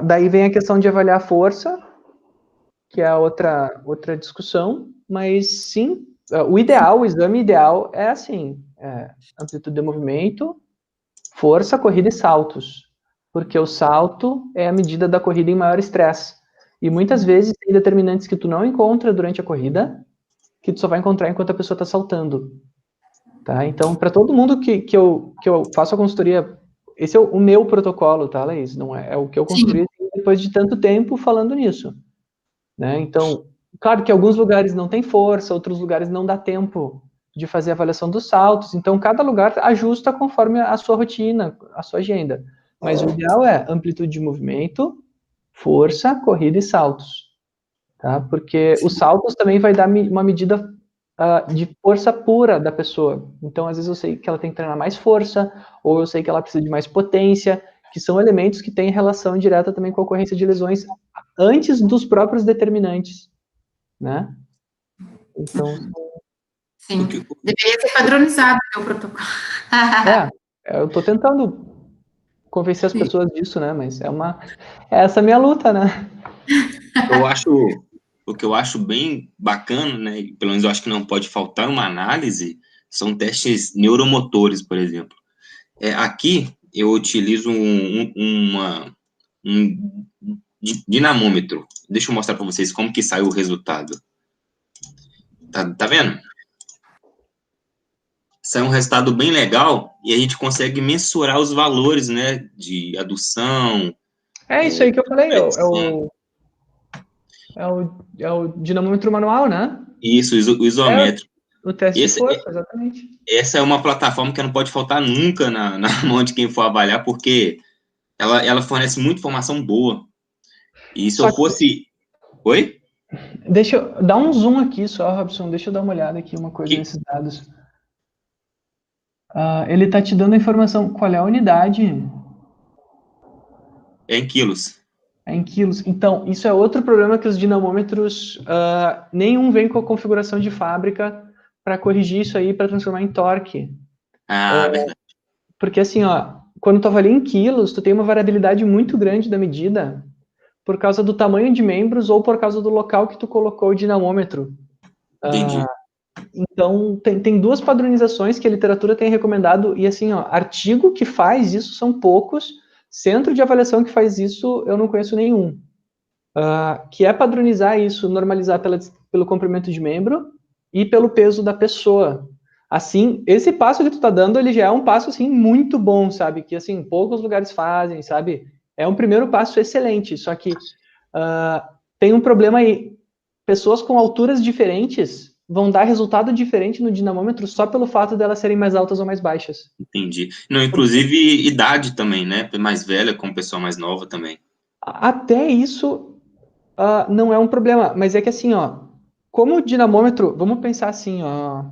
daí vem a questão de avaliar a força, que é outra discussão, mas sim, o exame ideal é assim, amplitude de movimento, força, corrida e saltos, porque o salto é a medida da corrida em maior estresse, e muitas vezes tem determinantes que tu não encontra durante a corrida, que tu só vai encontrar enquanto a pessoa está saltando, tá? Então, para todo mundo que eu faço a consultoria, esse é o meu protocolo, tá, Laís? Não é o que eu construí depois de tanto tempo falando nisso, né? Então, claro que alguns lugares não tem força, outros lugares não dá tempo de fazer a avaliação dos saltos, então cada lugar ajusta conforme a sua rotina, a sua agenda. Mas o ideal é amplitude de movimento, força, corrida e saltos, tá? Porque os saltos também vai dar uma medida de força pura da pessoa. Então, às vezes eu sei que ela tem que treinar mais força, ou eu sei que ela precisa de mais potência, que são elementos que têm relação direta também com a ocorrência de lesões antes dos próprios determinantes, né? Então... Sim, deveria ser padronizado o protocolo. Eu tô tentando convencer as pessoas disso, né? Mas é essa a minha luta, né? O que eu acho bem bacana, né? Pelo menos eu acho que não pode faltar uma análise, são testes neuromotores, por exemplo. Aqui eu utilizo um dinamômetro. Deixa eu mostrar para vocês como que sai o resultado. Tá vendo? Sai um resultado bem legal e a gente consegue mensurar os valores, né, de adução. Isso aí que eu falei, é o dinamômetro manual, né? Isso, o isométrico. O teste de força, exatamente. Essa é uma plataforma que não pode faltar nunca na mão de quem for avaliar, porque ela fornece muita informação boa. E se eu fosse... Oi? Deixa eu dar um zoom aqui só, Robson. Deixa eu dar uma olhada aqui, uma coisa nesses dados. Ele está te dando a informação. Qual é a unidade? É em quilos. É em quilos. Então, isso é outro problema que os dinamômetros, nenhum vem com a configuração de fábrica para corrigir isso aí, para transformar em torque. Verdade. Porque assim, quando tu avalia em quilos, tu tem uma variabilidade muito grande da medida por causa do tamanho de membros ou por causa do local que tu colocou o dinamômetro. Entendi. Então, tem duas padronizações que a literatura tem recomendado, e assim, artigo que faz isso são poucos, Centro de avaliação que faz isso, eu não conheço nenhum. Que é padronizar isso, normalizar pelo comprimento de membro e pelo peso da pessoa. Assim, esse passo que tu tá dando, ele já é um passo, assim, muito bom, sabe? Que, assim, poucos lugares fazem, sabe? É um primeiro passo excelente, só que tem um problema aí. Pessoas com alturas diferentes vão dar resultado diferente no dinamômetro só pelo fato delas serem mais altas ou mais baixas. Entendi. Não, inclusive idade também, né? Mais velha com pessoa mais nova também. Até isso não é um problema, mas é que assim, ó, como o dinamômetro, vamos pensar assim, ó,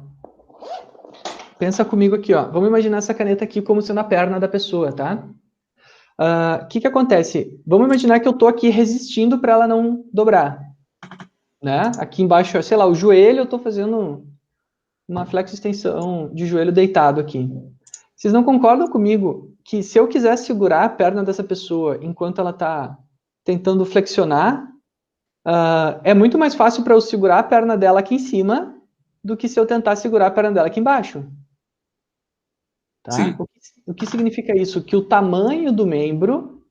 pensa comigo aqui, ó, vamos imaginar essa caneta aqui como sendo a perna da pessoa, tá? O que acontece? Vamos imaginar que eu tô aqui resistindo para ela não dobrar, né? Aqui embaixo, sei lá, o joelho, eu tô fazendo uma flexo-extensão de joelho deitado aqui. Vocês não concordam comigo que se eu quiser segurar a perna dessa pessoa enquanto ela tá tentando flexionar, é muito mais fácil para eu segurar a perna dela aqui em cima do que se eu tentar segurar a perna dela aqui embaixo. Tá? Sim. O que significa isso? Que o tamanho do membro,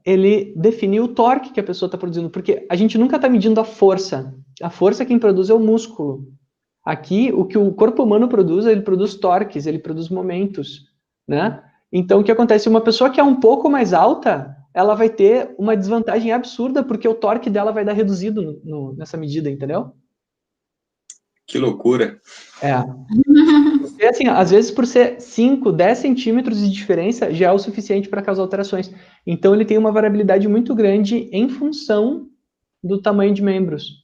ele define o torque que a pessoa está produzindo, porque a gente nunca está medindo a força. A força quem produz é o músculo. Aqui, o que o corpo humano produz, ele produz torques, ele produz momentos, né? Então, o que acontece? Uma pessoa que é um pouco mais alta, ela vai ter uma desvantagem absurda, porque o torque dela vai dar reduzido nessa medida, entendeu? Que loucura. Porque, assim, às vezes por ser 5, 10 centímetros de diferença, já é o suficiente para causar alterações. Então, ele tem uma variabilidade muito grande em função do tamanho de membros.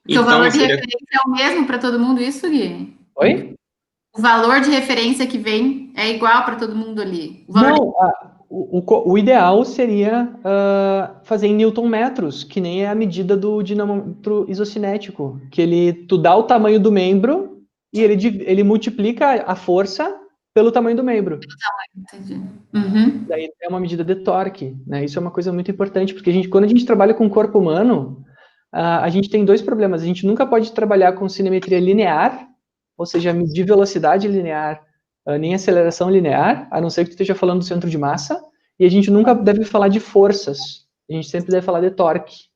Então, o valor de referência é o mesmo para todo mundo, isso, Gui? Oi? O valor de referência que vem é igual para todo mundo ali? O ideal seria fazer em newton-metros, que nem é a medida do dinamômetro isocinético, que tu dá o tamanho do membro e ele multiplica a força pelo tamanho do membro. Entendi. Uhum. Daí é uma medida de torque, né? Isso é uma coisa muito importante, porque quando a gente trabalha com o corpo humano, a gente tem dois problemas. A gente nunca pode trabalhar com cinemetria linear, ou seja, medir velocidade linear, nem aceleração linear, a não ser que tu esteja falando do centro de massa, e a gente nunca deve falar de forças, a gente sempre deve falar de torque.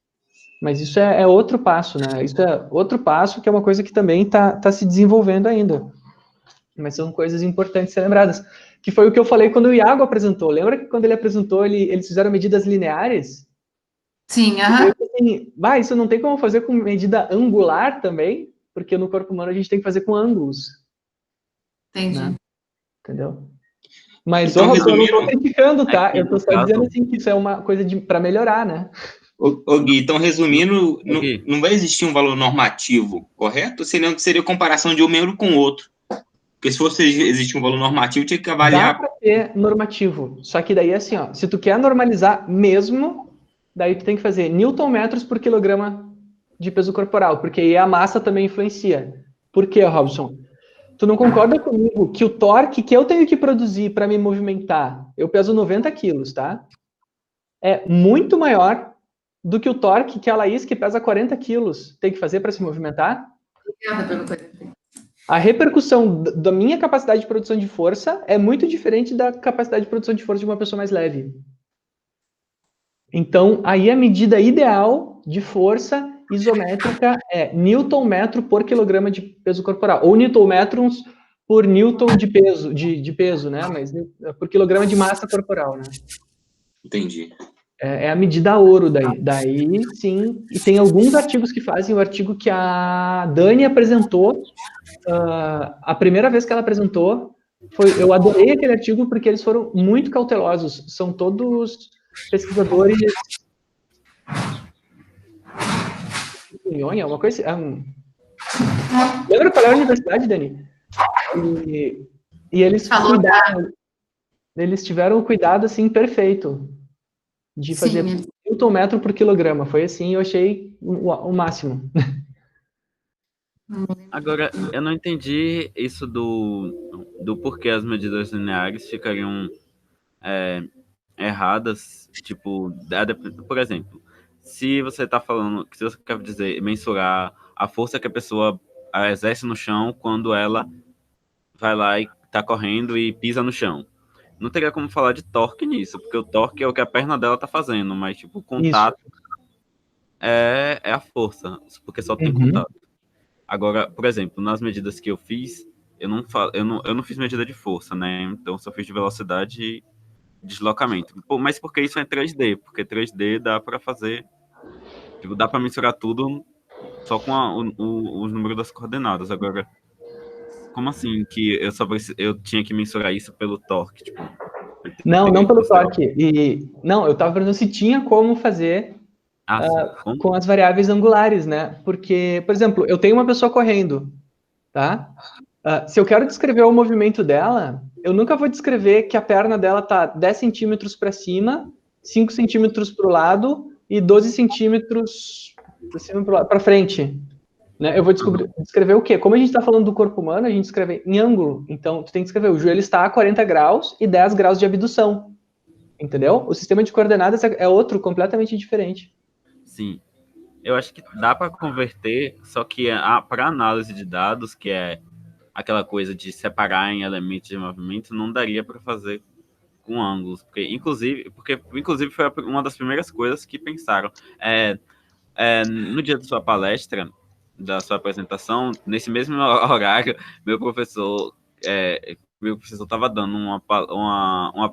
Mas isso é outro passo, né? Isso é outro passo que é uma coisa que também está se desenvolvendo ainda. Mas são coisas importantes ser lembradas. Que foi o que eu falei quando o Iago apresentou. Lembra que quando ele apresentou, eles fizeram medidas lineares? Sim, aham. Assim, isso não tem como fazer com medida angular também? Porque no corpo humano a gente tem que fazer com ângulos. Entendi. Né? Entendeu? Mas, então, eu não estou criticando, tá? Eu estou só dizendo assim, que isso é uma coisa para melhorar, né? Gui, então, resumindo, não vai existir um valor normativo, correto? Seria comparação de um membro com o outro. Porque se fosse existir um valor normativo, tinha que avaliar... Dá para ter normativo, só que daí assim, ó, se tu quer normalizar mesmo, daí tu tem que fazer newton-metros por quilograma de peso corporal, porque aí a massa também influencia. Por quê, Robson? Tu não concorda comigo que o torque que eu tenho que produzir para me movimentar, eu peso 90 quilos, tá? É muito maior do que o torque que a Laís, que pesa 40 quilos, tem que fazer para se movimentar? Obrigada pelo conhecimento. A repercussão da minha capacidade de produção de força é muito diferente da capacidade de produção de força de uma pessoa mais leve. Então, aí a medida ideal de força isométrica é newton-metro por quilograma de peso corporal, ou newton-metros por newton de peso, de peso, né? Mas por quilograma de massa corporal, né? Entendi. É a medida ouro daí. Daí, sim, e tem alguns artigos que fazem, o artigo que a Dani apresentou, a primeira vez que ela apresentou, eu adorei aquele artigo porque eles foram muito cautelosos, são todos pesquisadores... Uma coisa assim... Lembra qual é a universidade, Dani? E eles cuidaram, eles tiveram um cuidado, assim, perfeito de fazer newton-metro por quilograma. Foi assim, eu achei o máximo. Agora, eu não entendi isso do porquê as medidas lineares ficariam erradas, tipo, por exemplo, se você está falando, se você quer dizer, mensurar a força que a pessoa exerce no chão quando ela vai lá e está correndo e pisa no chão. não teria como falar de torque nisso, porque o torque é o que a perna dela tá fazendo, mas, tipo, o contato é a força, porque só tem contato. Agora, por exemplo, nas medidas que eu fiz, eu não fiz medida de força, né? Então, só fiz de velocidade e deslocamento. Mas porque isso é em 3D, porque 3D dá para fazer, tipo, dá para mensurar tudo só com os números das coordenadas. Agora, como assim que eu tinha que mensurar isso pelo torque? Tipo, não pelo torque. Não, eu estava perguntando se tinha como fazer com as variáveis angulares, né? Porque, por exemplo, eu tenho uma pessoa correndo, tá? Se eu quero descrever o movimento dela, eu nunca vou descrever que a perna dela tá 10 centímetros para cima, 5 centímetros para o lado e 12 centímetros para frente. Né? Eu vou descrever o quê? Como a gente está falando do corpo humano, a gente escreve em ângulo. Então, tu tem que escrever o joelho está a 40 graus e 10 graus de abdução. Entendeu? O sistema de coordenadas é outro, completamente diferente. Sim. Eu acho que dá para converter, só que para análise de dados, que é aquela coisa de separar em elementos de movimento, não daria para fazer com ângulos. Porque, inclusive, foi uma das primeiras coisas que pensaram. No dia da sua palestra, da sua apresentação, nesse mesmo horário, meu professor estava dando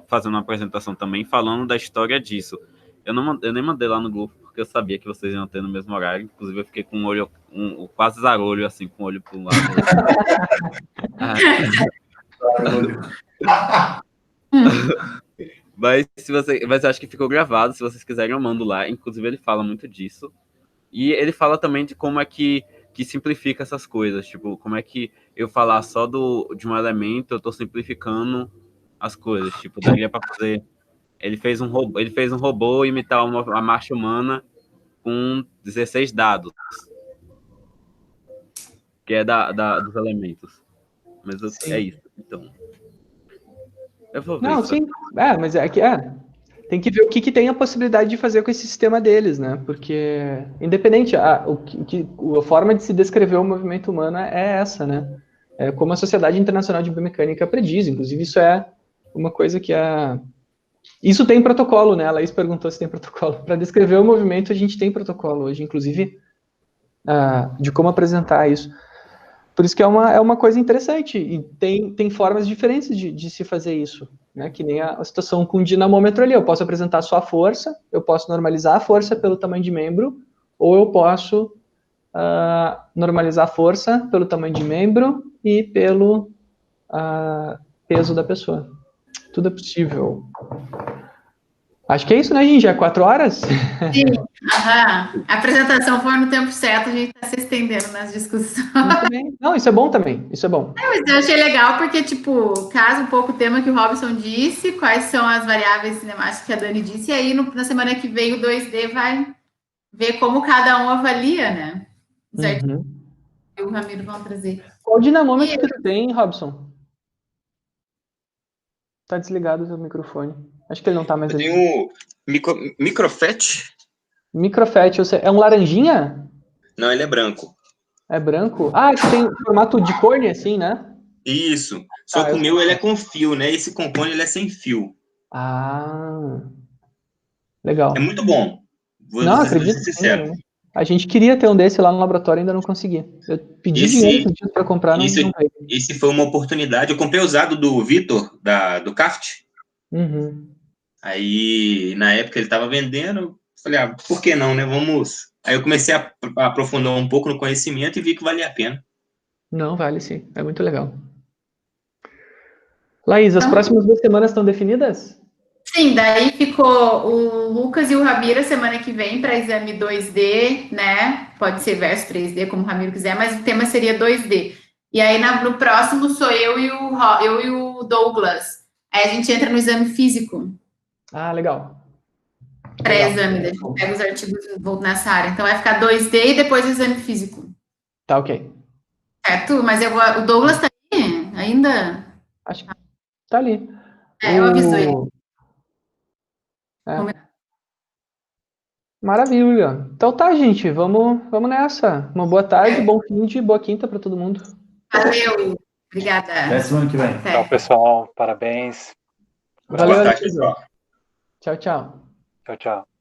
fazendo uma apresentação também, falando da história disso. Eu nem mandei lá no grupo, porque eu sabia que vocês iam ter no mesmo horário. Inclusive, eu fiquei com o olho, quase zarolho, assim, com o olho para um lado. Mas eu acho que ficou gravado. Se vocês quiserem, eu mando lá. Inclusive, ele fala muito disso. E ele fala também de como é que simplifica essas coisas. Tipo, como é que eu falar só de um elemento, eu tô simplificando as coisas. Tipo, daria para fazer... Ele fez um robô imitar a marcha humana com 16 dados. Que é dos elementos. Mas é isso, então. Eu vou ver. Não, sim. Mas tem que ver o que tem a possibilidade de fazer com esse sistema deles, né? Porque, independente, a forma de se descrever o movimento humano é essa, né? É como a Sociedade Internacional de Biomecânica prediz. Inclusive, isso é uma coisa que Isso tem protocolo, né? A Laís perguntou se tem protocolo. Para descrever o movimento, a gente tem protocolo hoje, inclusive, de como apresentar isso. Por isso que é uma coisa interessante, e tem formas diferentes de se fazer isso, né? Que nem a situação com o dinamômetro ali. Eu posso apresentar só a força, eu posso normalizar a força pelo tamanho de membro, ou eu posso normalizar a força pelo tamanho de membro e pelo peso da pessoa. Tudo é possível. Acho que é isso, né, gente? Já 4 horas? Sim, a apresentação foi no tempo certo, a gente está se estendendo nas discussões. Não, isso é bom também, isso é bom. Mas eu achei legal porque, tipo, casa um pouco o tema que o Robson disse, quais são as variáveis cinemáticas que a Dani disse, e aí na semana que vem o 2D vai ver como cada um avalia, né? Certo? E o Ramiro vão trazer. Qual dinamômetro que tu tem, Robson? Tá desligado o seu microfone. Acho que ele não tá mais ali. Eu tenho Microfet. Microfet, é um laranjinha? Não, ele é branco. É branco? Que tem formato de cone, assim, né? Isso. Só que o meu, ele é com fio, né? Esse com cone, ele é sem fio. Legal. É muito bom. Não, acredito. Sincero. A gente queria ter um desse lá no laboratório, ainda não consegui. Eu pedi dinheiro para comprar, não veio. Esse foi uma oportunidade. Eu comprei usado do Vitor, do CAFT. Aí, na época, ele estava vendendo. Falei, por que não, né? Vamos. Aí eu comecei a aprofundar um pouco no conhecimento e vi que valia a pena. Não, vale sim. É muito legal. Laís, as próximas 2 semanas estão definidas? Sim, daí ficou o Lucas e o Ramiro semana que vem para exame 2D, né? Pode ser versus 3D, como o Ramiro quiser, mas o tema seria 2D. E aí no próximo sou eu e o Douglas. Aí a gente entra no exame físico. Legal. Pré-exame, a gente pega os artigos e volta nessa área. Então vai ficar 2D e depois o exame físico. Tá, ok. Certo? Mas o Douglas tá aí ainda? Acho que tá ali. Eu aviso ele. Maravilha. Então tá, gente, vamos nessa. Uma boa tarde, bom fim de boa quinta para todo mundo. Valeu, obrigada. Até semana que vem. Então, pessoal, parabéns. Valeu, Boa tarde, Alisa. pessoal. Tchau, tchau. Tchau, tchau.